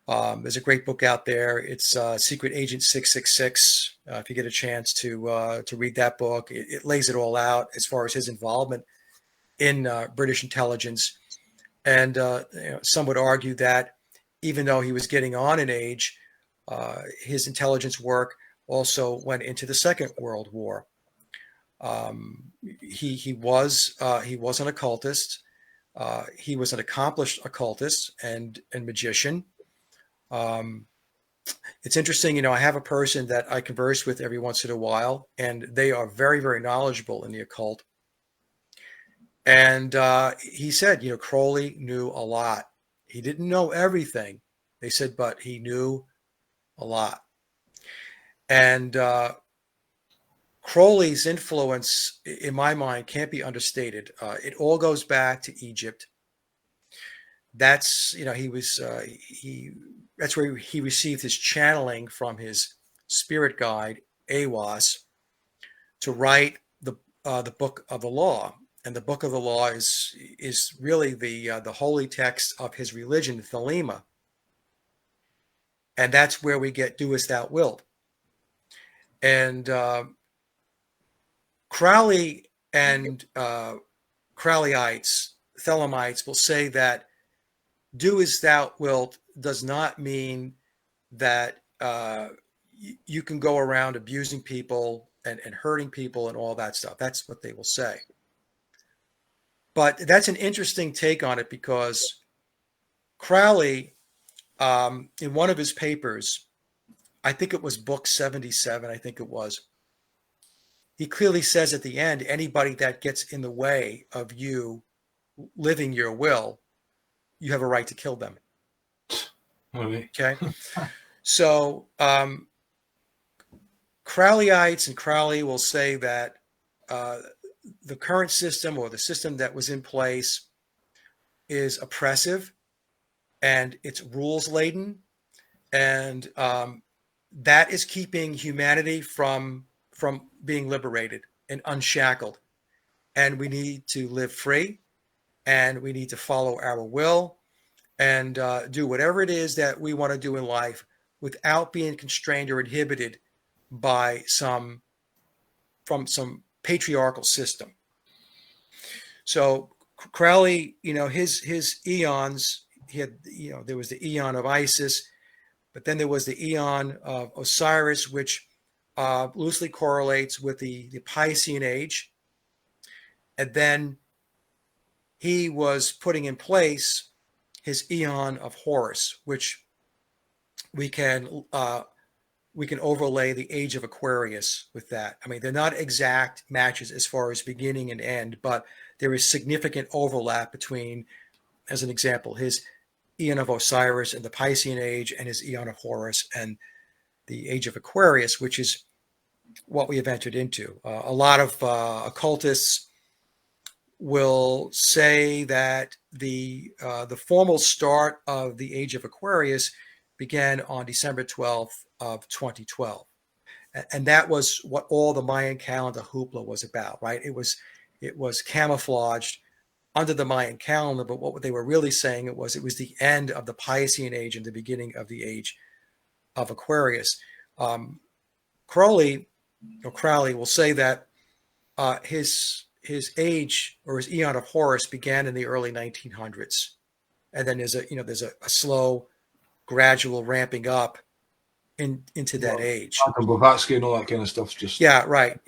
There's a great book out there. It's Secret Agent 666. If you get a chance to read that book, it lays it all out as far as his involvement in British intelligence. And some would argue that even though he was getting on in age, his intelligence work also went into the Second World War. He was an occultist. He was an accomplished occultist and magician. It's interesting, I have a person that I converse with every once in a while, and they are very, very knowledgeable in the occult. And he said, Crowley knew a lot. He didn't know everything, they said, but he knew a lot. And Crowley's influence, in my mind, can't be understated. It all goes back to Egypt. That's, that's where he received his channeling from his spirit guide Awas to write the book of the law. And the book of the law is really the holy text of his religion, Thelema. And that's where we get "Do as thou wilt." And Crowley and Crowleyites, Thelemites will say that "do as thou wilt" does not mean that you can go around abusing people and hurting people and all that stuff. That's what they will say. But that's an interesting take on it, because Crowley, in one of his papers, I think it was book 77, I think it was, he clearly says at the end, anybody that gets in the way of you living your will, you have a right to kill them. Right. Okay. So Crowleyites and Crowley will say that the current system, or the system that was in place, is oppressive and it's rules laden, and that is keeping humanity from being liberated and unshackled. And we need to live free, and we need to follow our will and do whatever it is that we want to do in life without being constrained or inhibited by some patriarchal system. So Crowley, his eons, he had, there was the eon of Isis, but then there was the eon of Osiris, which loosely correlates with the Piscean age. And then he was putting in place his eon of Horus, which we can overlay the age of Aquarius with that. I mean, they're not exact matches as far as beginning and end, but there is significant overlap between, as an example, his eon of Osiris and the Piscean age, and his eon of Horus and the age of Aquarius, which is what we have entered into. A lot of occultists will say that the formal start of the age of Aquarius began on December 12th of 2012. And that was what all the Mayan calendar hoopla was about, right? It was camouflaged under the Mayan calendar, but what they were really saying it was the end of the Piscean age and the beginning of the age of Aquarius. Crowley will say that his age, or his eon of Horus, began in the early 1900s, and then there's a slow, gradual ramping up into that age. And Blavatsky and all that kind of stuff. Just right.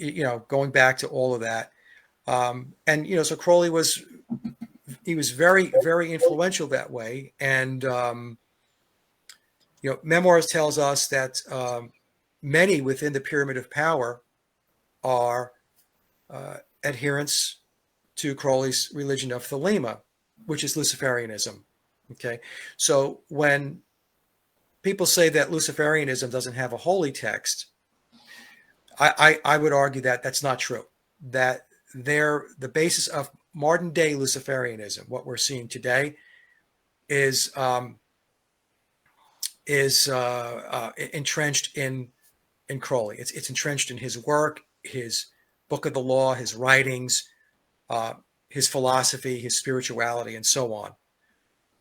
Going back to all of that, and so Crowley was very, very influential that way, and Memoirs tells us that many within the Pyramid of Power are adherents to Crowley's religion of Thelema, which is Luciferianism. Okay, so when people say that Luciferianism doesn't have a holy text, I would argue that that's not true. That the basis of modern day Luciferianism, what we're seeing today, is entrenched in Crowley. It's entrenched in his work, his book of the law, his writings, his philosophy, his spirituality, and so on.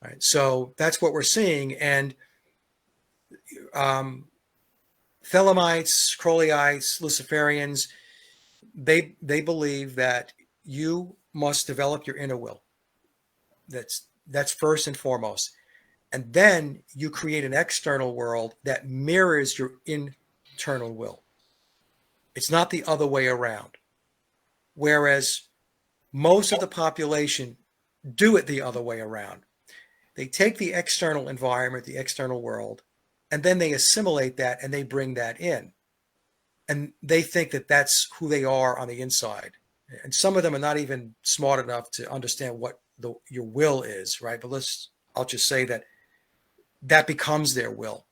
Right. So that's what we're seeing. And Thelemites, Crowleyites, Luciferians, they believe that you must develop your inner will. That's first and foremost. And then you create an external world that mirrors your internal will. It's not the other way around. Whereas most of the population do it the other way around. They take the external environment, the external world, and then they assimilate that and they bring that in. And they think that that's who they are on the inside. And some of them are not even smart enough to understand what your will is, right? But I'll just say that becomes their will.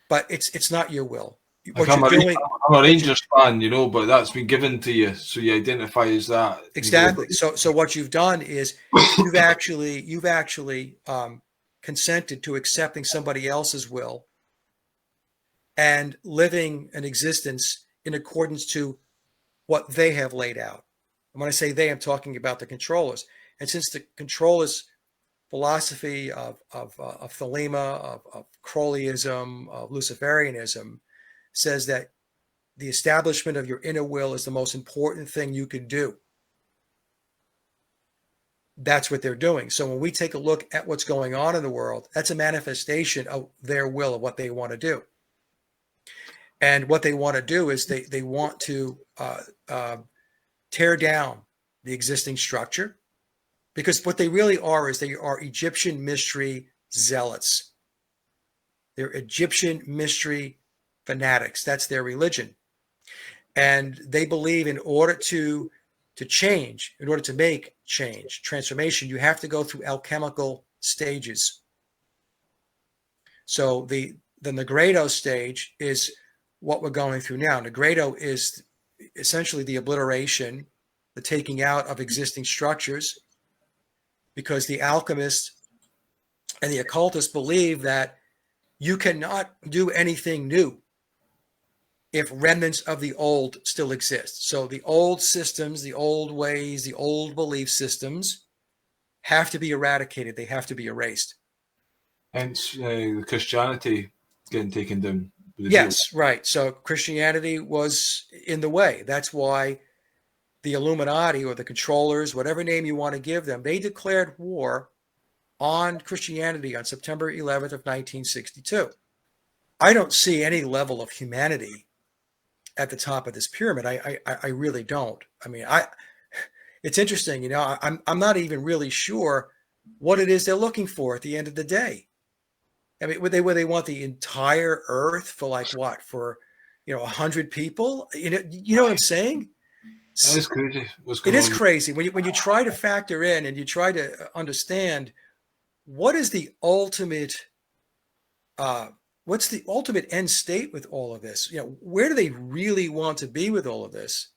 But it's not your will. Like what you're doing, I'm a what you Rangers fan, you know, but that's been given to you, so you identify as that. You go, exactly. So what you've done is you've actually consented to accepting somebody else's will and living an existence in accordance to what they have laid out. And when I say they, I'm talking about the controllers. And since the controllers' philosophy of Thelema, of Crowleyism, of Luciferianism, says that the establishment of your inner will is the most important thing you can do. That's what they're doing. So when we take a look at what's going on in the world, that's a manifestation of their will, of what they want to do. And what they want to do is they want to tear down the existing structure, because what they really are is they are Egyptian mystery zealots. They're Egyptian mystery fanatics. That's their religion. And they believe in order to change, in order to make change, transformation, you have to go through alchemical stages. So the Nigredo stage is what we're going through now. Nigredo is essentially the obliteration, the taking out of existing structures, because the alchemists and the occultists believe that you cannot do anything new if remnants of the old still exist. So the old systems, the old ways, the old belief systems have to be eradicated. They have to be erased. hence Christianity getting taken down. Yes, right. So Christianity was in the way. That's why the Illuminati, or the controllers, whatever name you want to give them, they declared war on Christianity on September 11th of 1962. I don't see any level of humanity at the top of this pyramid. I really don't. I mean, it's interesting, you know, I'm not even really sure what it is they're looking for at the end of the day. I mean, would they want the entire earth for, like, what, for, 100 people? You know what I'm saying? It is crazy what's It going is on. crazy when you try to factor in and you try to understand what is the ultimate what's the ultimate end state with all of this. Where do they really want to be with all of this?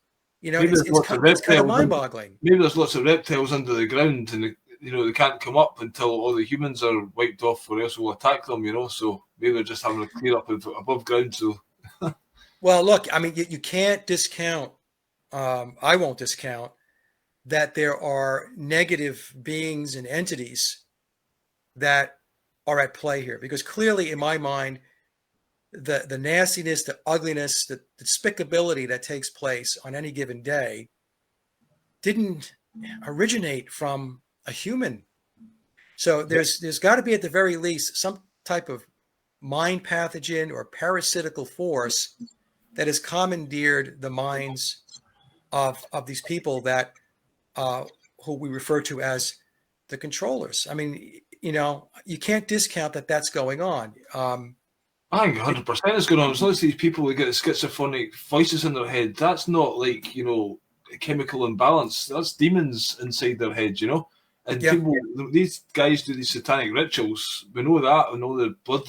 Maybe there's lots of It's kind of reptiles. mind-boggling. Maybe there's lots of reptiles under the ground, and they can't come up until all the humans are wiped off, or else we'll attack them. So maybe they're just having a clear up above ground. So Well, look, I mean, you can't discount. I won't discount that there are negative beings and entities that are at play here, because clearly, in my mind, the nastiness, the ugliness, the despicability that takes place on any given day didn't originate from a human. So there's got to be, at the very least, some type of mind pathogen or parasitical force that has commandeered the minds of these people that who we refer to as the controllers. I mean, you can't discount that that's going on. I think 100% is going on. As long as these people who get schizophrenic voices in their head, that's not like a chemical imbalance. That's demons inside their head. And Yeah, these guys do these satanic rituals. We know that, and all the blood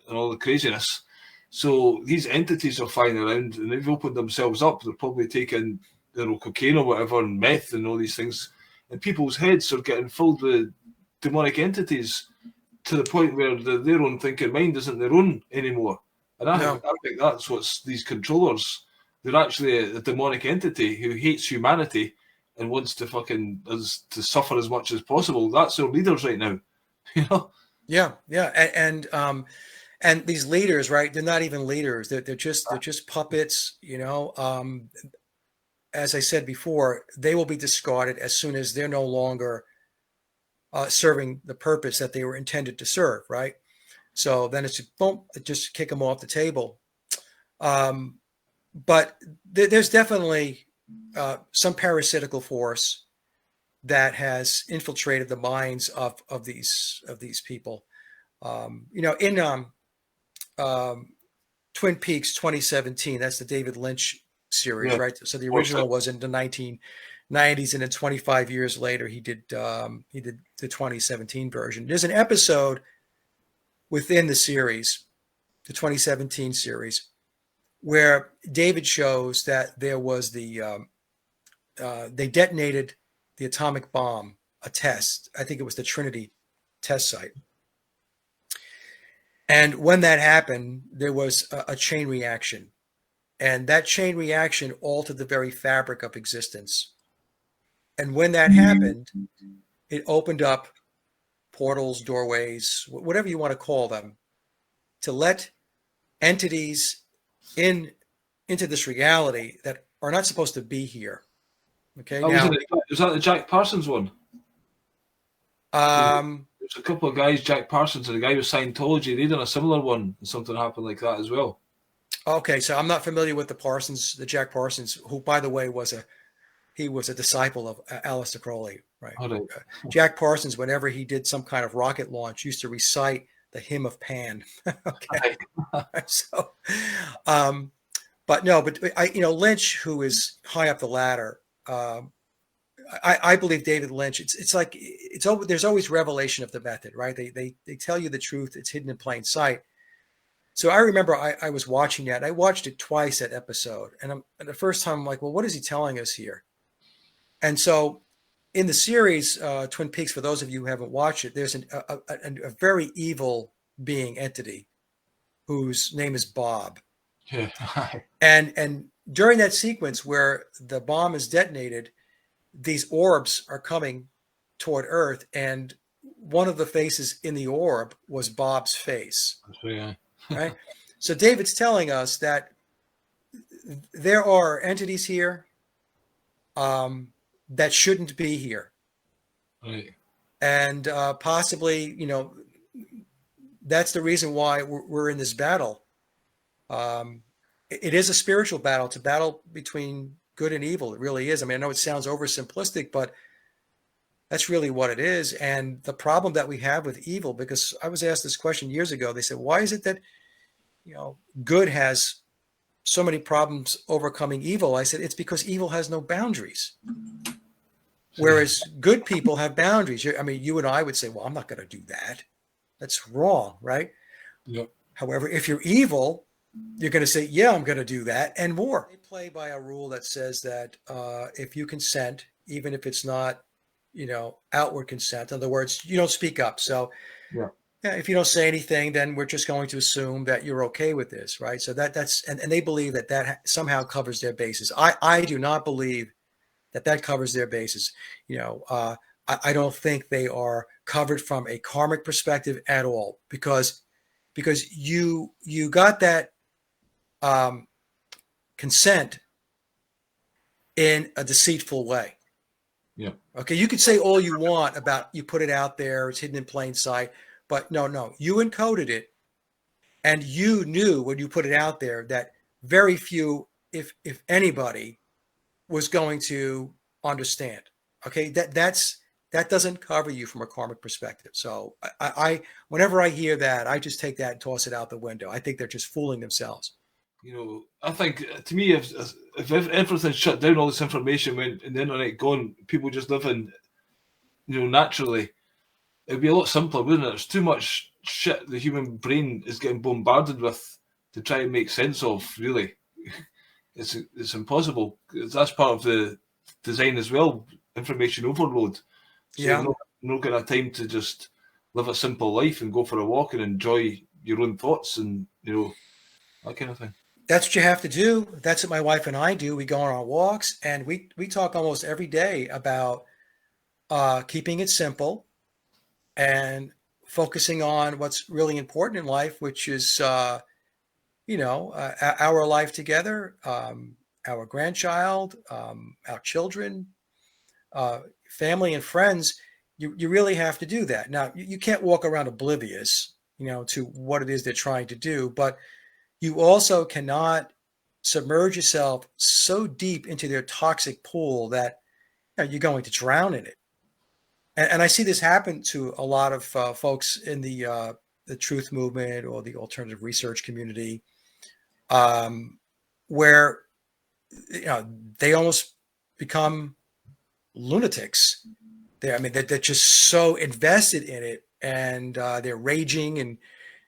and all the craziness. So these entities are flying around, and they've opened themselves up. They're probably taking cocaine or whatever, and meth and all these things. And people's heads are getting filled with demonic entities, to the point where their own thinking mind isn't their own anymore. And I no, think that's what's these controllers. They're actually a demonic entity who hates humanity and wants to us to suffer as much as possible. That's their leaders right now. you know. yeah, yeah, and these leaders, right? They're not even leaders. They're just puppets. As I said before, they will be discarded as soon as they're no longer serving the purpose that they were intended to serve, right? So then it's boom, just kick them off the table. But there's definitely some parasitical force that has infiltrated the minds of these people. In Twin Peaks 2017, that's the David Lynch series, Yeah. right? So the original was in the 1990s, and then 25 years later, he did the 2017 version. There's an episode within the series, the 2017 series, where David shows that there was they detonated the atomic bomb, a test. I think it was the Trinity test site. And when that happened, there was a chain reaction. And that chain reaction altered the very fabric of existence. And when that happened, it opened up portals, doorways, whatever you want to call them, to let entities into this reality that are not supposed to be here. Okay, now was that the Jack Parsons one? There's a couple of guys, Jack Parsons and a guy with Scientology. They done a similar one, and something happened like that as well. Okay, so I'm not familiar with the Jack Parsons, who, by the way, was a disciple of Aleister Crowley, right? Right. Jack Parsons, whenever he did some kind of rocket launch, used to recite the Hymn of Pan. Okay, so, but Lynch, who is high up the ladder, I believe David Lynch. It's like there's always revelation of the method, right? They tell you the truth. It's hidden in plain sight. So I remember I was watching that. I watched it twice, that episode, and the first time I'm like, well, what is he telling us here? And so in the series Twin Peaks, for those of you who haven't watched it, there's a very evil being entity whose name is Bob. Yeah. and during that sequence where the bomb is detonated, these orbs are coming toward Earth, and one of the faces in the orb was Bob's face. Yeah. Right? So David's telling us that there are entities here that shouldn't be here. Right. And possibly, that's the reason why we're in this battle. It is a spiritual battle. It's a battle between good and evil. It really is. I mean, I know it sounds oversimplistic, but that's really what it is. And the problem that we have with evil, because I was asked this question years ago, they said, why is it that, good has so many problems overcoming evil? I said, it's because evil has no boundaries. Whereas good people have boundaries. I mean, you and I would say, well, I'm not going to do that. That's wrong, right? Yep. However, if you're evil, you're going to say, yeah, I'm going to do that and more. They play by a rule that says that if you consent, even if it's not, outward consent, in other words, you don't speak up. So yeah, if you don't say anything, then we're just going to assume that you're okay with this, right? So that's and they believe that somehow covers their bases. I do not believe that covers their bases. I don't think they are covered from a karmic perspective at all, because you got that consent in a deceitful way. Yeah. Okay. You could say all you want about you put it out there, it's hidden in plain sight, but no, you encoded it, and you knew when you put it out there that very few, if anybody, was going to understand. Okay. That doesn't cover you from a karmic perspective. So I whenever I hear that, I just take that and toss it out the window. I think they're just fooling themselves. I think, to me, if everything shut down, all this information went and the internet gone, people just living, naturally, it'd be a lot simpler, wouldn't it? There's too much shit the human brain is getting bombarded with to try and make sense of, really. It's impossible. That's part of the design as well, information overload. So Yeah. no kind of time to just live a simple life and go for a walk and enjoy your own thoughts and, that kind of thing. That's what you have to do. That's what my wife and I do. We go on our walks, and we talk almost every day about keeping it simple and focusing on what's really important in life, which is, our life together, our grandchild, our children, family and friends. You really have to do that. Now, you can't walk around oblivious, to what it is they're trying to do, but you also cannot submerge yourself so deep into their toxic pool that you're going to drown in it. And I see this happen to a lot of folks in the truth movement or the alternative research community, where they almost become lunatics. They're just so invested in it, and they're raging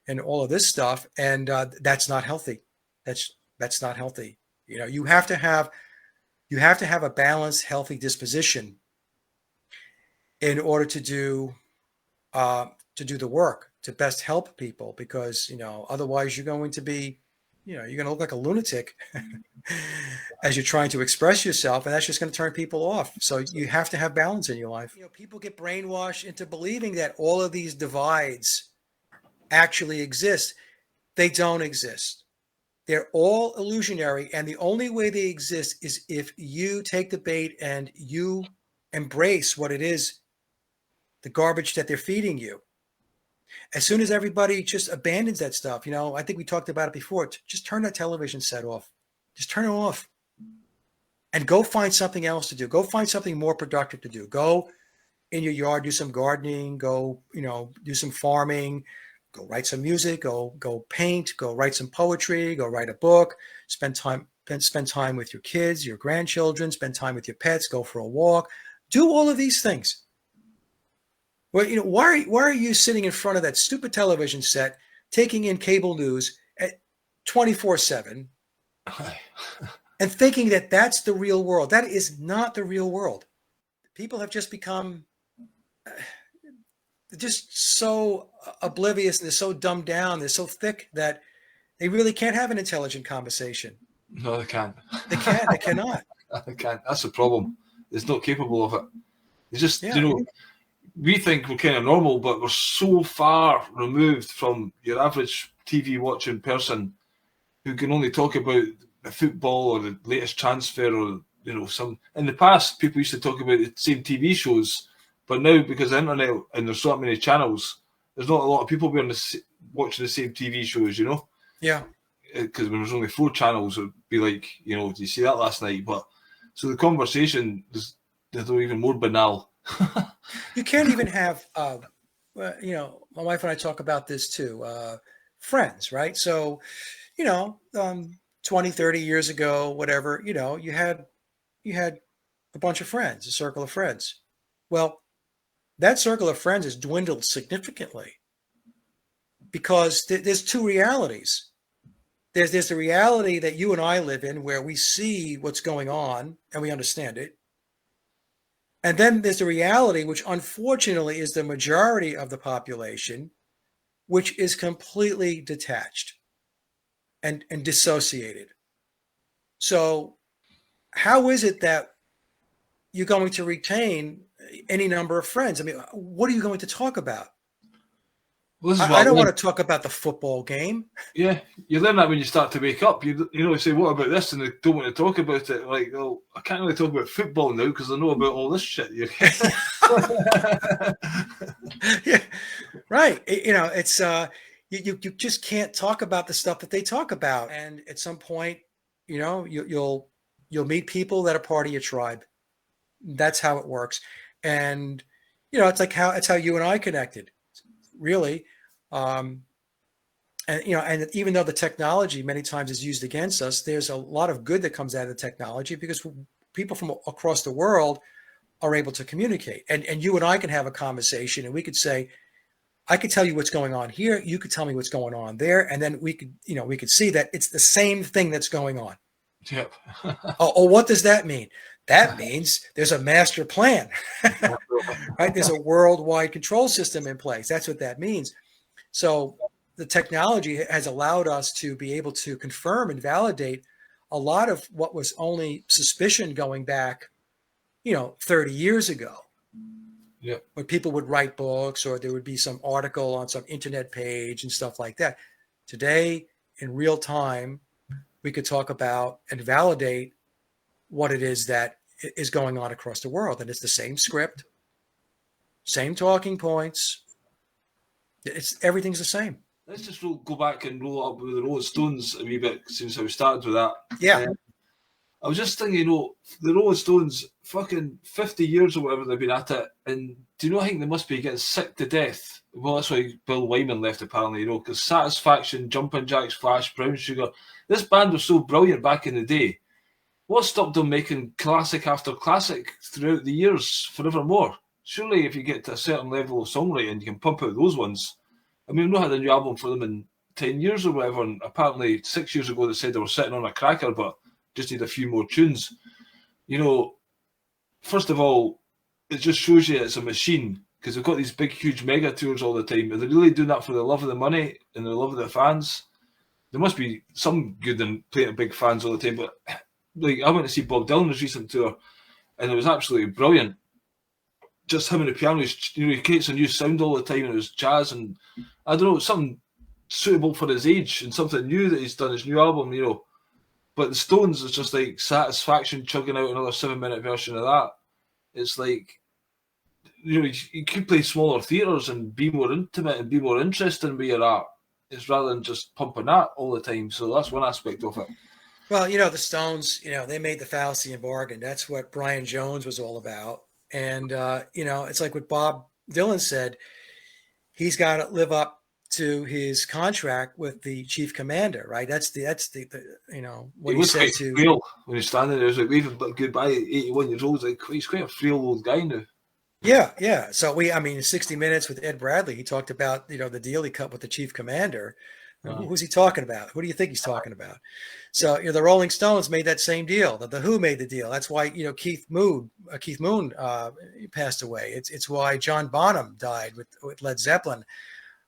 and all of this stuff, and that's not healthy. That's That's not healthy. You know, you have to have a balanced, healthy disposition in order to do the work to best help people, because otherwise you're going to be, you're going to look like a lunatic as you're trying to express yourself, and that's just going to turn people off. So you have to have balance in your life. People get brainwashed into believing that all of these divides actually exist. They don't exist. They're all illusionary, and the only way they exist is if you take the bait and you embrace what it is, the garbage that they're feeding you. As soon as everybody just abandons that stuff, I think we talked about it before, just turn that television set off. Just turn it off and go find something else to do. Go find something more productive to do. Go in your yard, do some gardening, go, do some farming, go write some music, go paint, go write some poetry, go write a book, spend time with your kids, your grandchildren, spend time with your pets, go for a walk, do all of these things. Well, why are you sitting in front of that stupid television set, taking in cable news at 24/7 and thinking that that's the real world? That is not the real world. People have just become just so oblivious, and they're so dumbed down, they're so thick that they really can't have an intelligent conversation. No, they can't. They cannot. They can't. That's the problem. It's not capable of it. It's just, Yeah. We think we're kind of normal, but we're so far removed from your average TV watching person who can only talk about the football or the latest transfer, or some. In the past, people used to talk about the same TV shows, but now, because of the internet and there's so many channels, there's not a lot of people watching the same TV shows. Yeah. Because when there's only 4 channels, it'd be like, did you see that last night? But so the conversation is even more banal. You can't even have, my wife and I talk about this too, friends, right? So, 20, 30 years ago, whatever, you had a bunch of friends, a circle of friends. Well, that circle of friends has dwindled significantly because there's 2 realities. There's the reality that you and I live in, where we see what's going on and we understand it. And then there's the reality, which unfortunately is the majority of the population, which is completely detached and dissociated. So how is it that you're going to retain any number of friends? I mean, what are you going to talk about? Well, I don't want to talk about the football game. Yeah, you learn that when you start to wake up. You say, what about this? And they don't want to talk about it. Like, oh, I can't really talk about football now because I know about all this shit. Yeah, right. It's you just can't talk about the stuff that they talk about. And at some point, you'll meet people that are part of your tribe. That's how it works. And it's how you and I connected, really. And even though the technology many times is used against us, there's a lot of good that comes out of the technology, because people from across the world are able to communicate. And you and I can have a conversation, and we could say, I could tell you what's going on here, you could tell me what's going on there, and then we could see that it's the same thing that's going on. Yep. What does that mean? That means there's a master plan, right? There's a worldwide control system in place. That's what that means. So the technology has allowed us to be able to confirm and validate a lot of what was only suspicion going back, 30 years ago. Yeah. When people would write books, or there would be some article on some internet page and stuff like that. Today, in real time, we could talk about and validate what it is that is going on across the world. And it's the same script, same talking points. Everything's the same. Let's just go back and roll up with the Rolling Stones a wee bit, since I started with that. Yeah. I was just thinking, the Rolling Stones, fucking 50 years or whatever they've been at it, and do I think they must be getting sick to death? Well, that's why Bill Wyman left, apparently, because Satisfaction, Jumpin' Jacks Flash, Brown Sugar, this band was so brilliant back in the day. What stopped them making classic after classic throughout the years, forevermore? Surely if you get to a certain level of songwriting, you can pump out those ones. I mean, we've not had a new album for them in 10 years or whatever, and apparently 6 years ago they said they were sitting on a cracker, but just need a few more tunes. You know, first of all, it just shows you it's a machine, because they've got these big, huge mega tours all the time. Are they really doing that for the love of the money and the love of the fans? There must be some good in playing to big fans all the time, but like I went to see Bob Dylan's recent tour, and it was absolutely brilliant. Just him and the piano, he creates a new sound all the time, and it was jazz, and I don't know, something suitable for his age and something new that he's done, his new album, But the Stones is just like Satisfaction chugging out another 7-minute version of that. It's like, you could play smaller theatres and be more intimate and be more interesting where you're at. It's rather than just pumping that all the time. So that's one aspect of it. Well, the Stones, they made the Faustian bargain. That's what Brian Jones was all about. And, it's like what Bob Dylan said. He's got to live up to his contract with the chief commander, right? That's the what he said to. Frail when he's standing there, he's like waving goodbye at 81 years old. He's quite a frail old guy now. Yeah. So in 60 Minutes with Ed Bradley, he talked about, the deal he cut with the chief commander. Who's he talking about? Who do you think he's talking about? So, the Rolling Stones made that same deal. The Who made the deal. That's why, Keith Moon passed away. It's why John Bonham died with Led Zeppelin.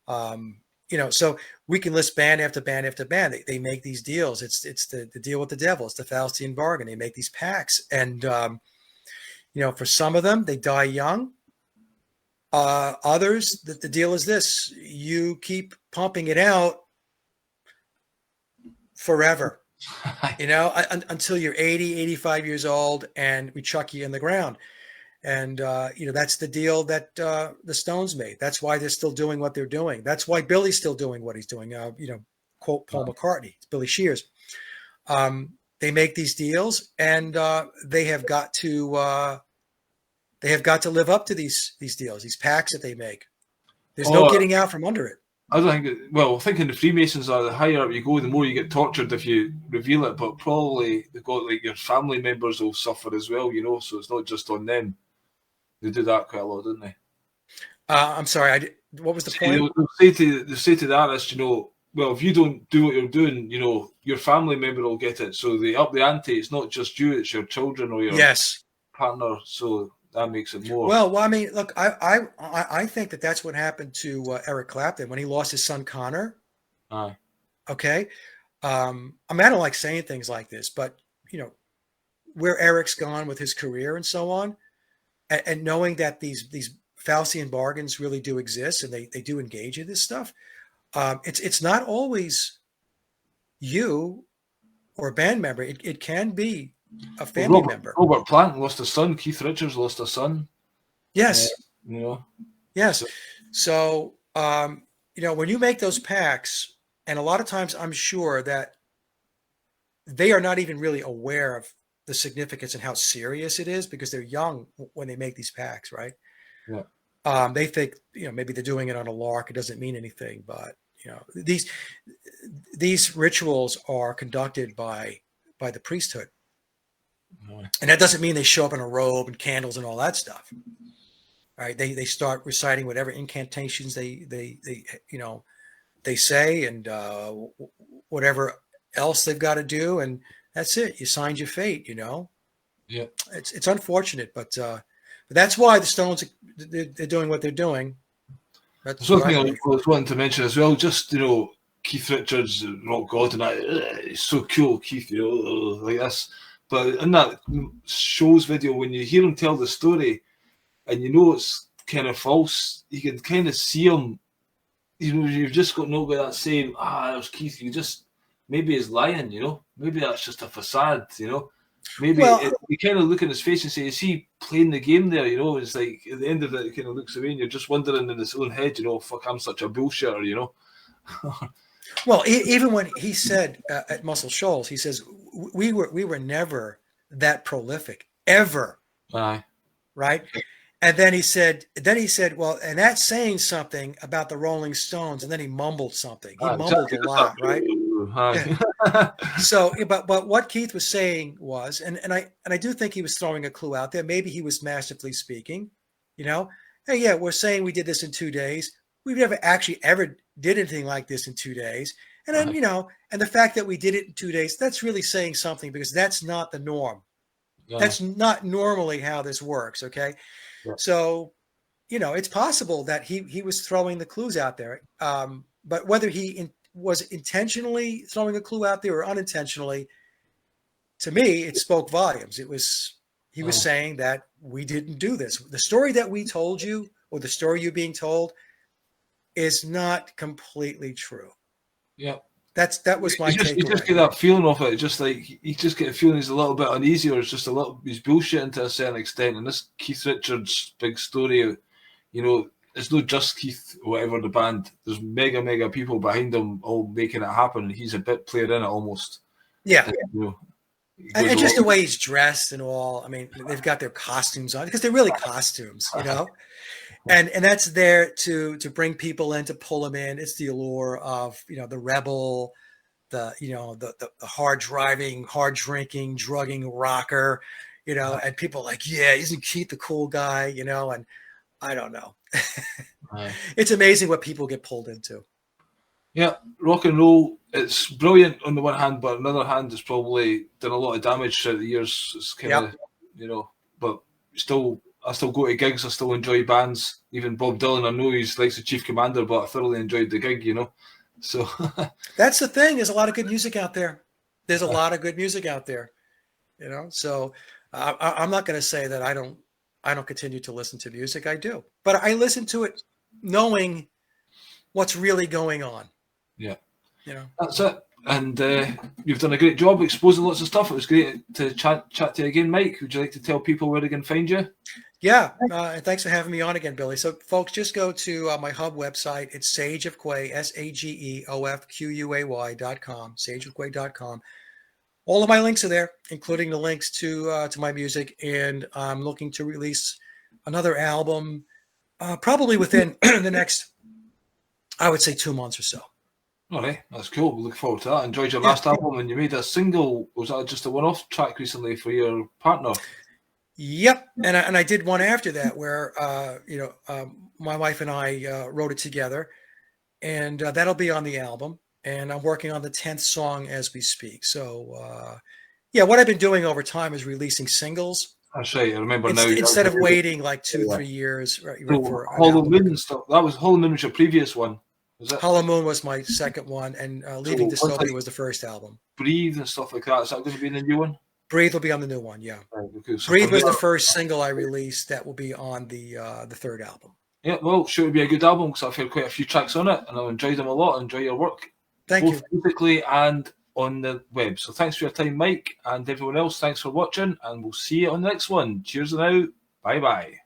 So we can list band after band after band. They make these deals. It's the deal with the devil. It's the Faustian bargain. They make these pacts. And, for some of them, they die young. Others, the deal is this: you keep pumping it out forever, until you're 80, 85 years old, and we chuck you in the ground. And, that's the deal that the Stones made. That's why they're still doing what they're doing. That's why Billy's still doing what he's doing. Quote Paul McCartney, it's Billy Shears. They make these deals, and they have got to live up to these deals, these pacts that they make. There's no getting out from under it. I don't think. I think in the Freemasons, the higher up you go, the more you get tortured if you reveal it. But probably they've got your family members will suffer as well, So it's not just on them. They do that quite a lot, don't they? I'm sorry. What was the point? They say to the artist, well, if you don't do what you're doing, your family member will get it. So they up the ante. It's not just you; it's your children or your partner. So that makes it more. Well, look, I think that's what happened to Eric Clapton when he lost his son Connor. Aye. Okay. I don't like saying things like this, but where Eric's gone with his career and so on, and knowing that these Faustian bargains really do exist and they do engage in this stuff. It's not always you or a band member. It can be a family member. Robert Plant lost a son. Keith Richards lost a son. Yes. Yes. So, when you make those pacts, and a lot of times I'm sure that they are not even really aware of the significance and how serious it is because they're young when they make these pacts, right? Yeah. They think, maybe they're doing it on a lark. It doesn't mean anything, but these rituals are conducted by the priesthood. And that doesn't mean they show up in a robe and candles and all that stuff. Right? They start reciting whatever incantations they say and whatever else they've got to do, and that's it. You signed your fate. Yeah. It's unfortunate, but that's why the Stones they're doing what they're doing. That's one thing I was wanting to mention as well. Just Keith Richards, rock god, and that it's so cool, Keith. Like this. But in that show's video, when you hear him tell the story, and it's kind of false, you can kind of see him. You've just got no guy that saying, there's Keith. Maybe he's lying. Maybe that's just a facade. Maybe you kind of look in his face and say, is he playing the game there? It's like at the end of it, he kind of looks away, and you're just wondering in his own head, fuck, I'm such a bullshitter. Well, even when he said at Muscle Shoals, he says we were never that prolific ever. Aye. Right. And then he said, well, and that's saying something about the Rolling Stones. And then he mumbled something. He mumbled a lot, right? So, but what Keith was saying was, and I do think he was throwing a clue out there. Maybe he was masterfully speaking, hey, yeah, we're saying we did this in 2 days. We've never actually ever did anything like this in 2 days. And then, and the fact that we did it in 2 days, that's really saying something, because that's not the norm. Yeah. That's not normally how this works. Okay. Yeah. So, it's possible that he was throwing the clues out there. But whether he was intentionally throwing a clue out there or unintentionally, to me, it spoke volumes. He was saying that we didn't do this. The story that we told you, or the story you're being told, is not completely true. Yeah. That was my takeaway. You just get that feeling of it. Just like you just get a feeling he's a little bit uneasy, or it's just he's bullshitting to a certain extent. And this Keith Richards big story, it's not just Keith or whatever the band. There's mega people behind him all making it happen, and he's a bit player in it almost. Yeah. And just the way he's dressed and all. I mean, they've got their costumes on, because they're really costumes, And that's there to bring people in, to pull them in. It's the allure of, the rebel, the hard driving, hard drinking, drugging rocker, and people like, yeah, isn't Keith the cool guy, and I don't know. It's amazing what people get pulled into. Yeah, rock and roll, it's brilliant on the one hand, but on the other hand, it's probably done a lot of damage throughout the years. It's kind of, but I still go to gigs. I still enjoy bands. Even Bob Dylan, I know he's like the Chief Commander, but I thoroughly enjoyed the gig, So that's the thing. There's a lot of good music out there. There's a lot of good music out there, So I'm not going to say that I don't continue to listen to music. I do, but I listen to it knowing what's really going on. Yeah, that's it. And you've done a great job exposing lots of stuff. It was great to chat to you again, Mike. Would you like to tell people where they can find you? Yeah, and thanks for having me on again, Billy. So, folks, just go to my hub website. It's Sage of Quay, SAGEOFQUAY.com, sageofquay.com. All of my links are there, including the links to my music. And I'm looking to release another album probably within the next, I would say, 2 months or so. All right, that's cool. We look forward to that. Enjoyed your last album, and you made a single. Was that just a one-off track recently for your partner? Yep, and I did one after that where my wife and I wrote it together, and that'll be on the album. And I'm working on the 10th song as we speak. So what I've been doing over time is releasing singles. That's right. I remember now. Instead of waiting like 2-3 years for Hollow Moon and stuff. That was Hollow Moon was your previous one. Was it? Hollow Moon was my second one, and Leaving Dystopia was the first album. Breathe and stuff like that. Is that going to be in the new one? Breathe will be on the new one, yeah. Right, okay. So Breathe was the first single I released. That will be on the third album. Yeah, well, sure, it'll be a good album because I've heard quite a few tracks on it, and I've enjoyed them a lot. Enjoy your work, both musically and on the web. So thanks for your time, Mike, and everyone else. Thanks for watching, and we'll see you on the next one. Cheers now. Bye bye.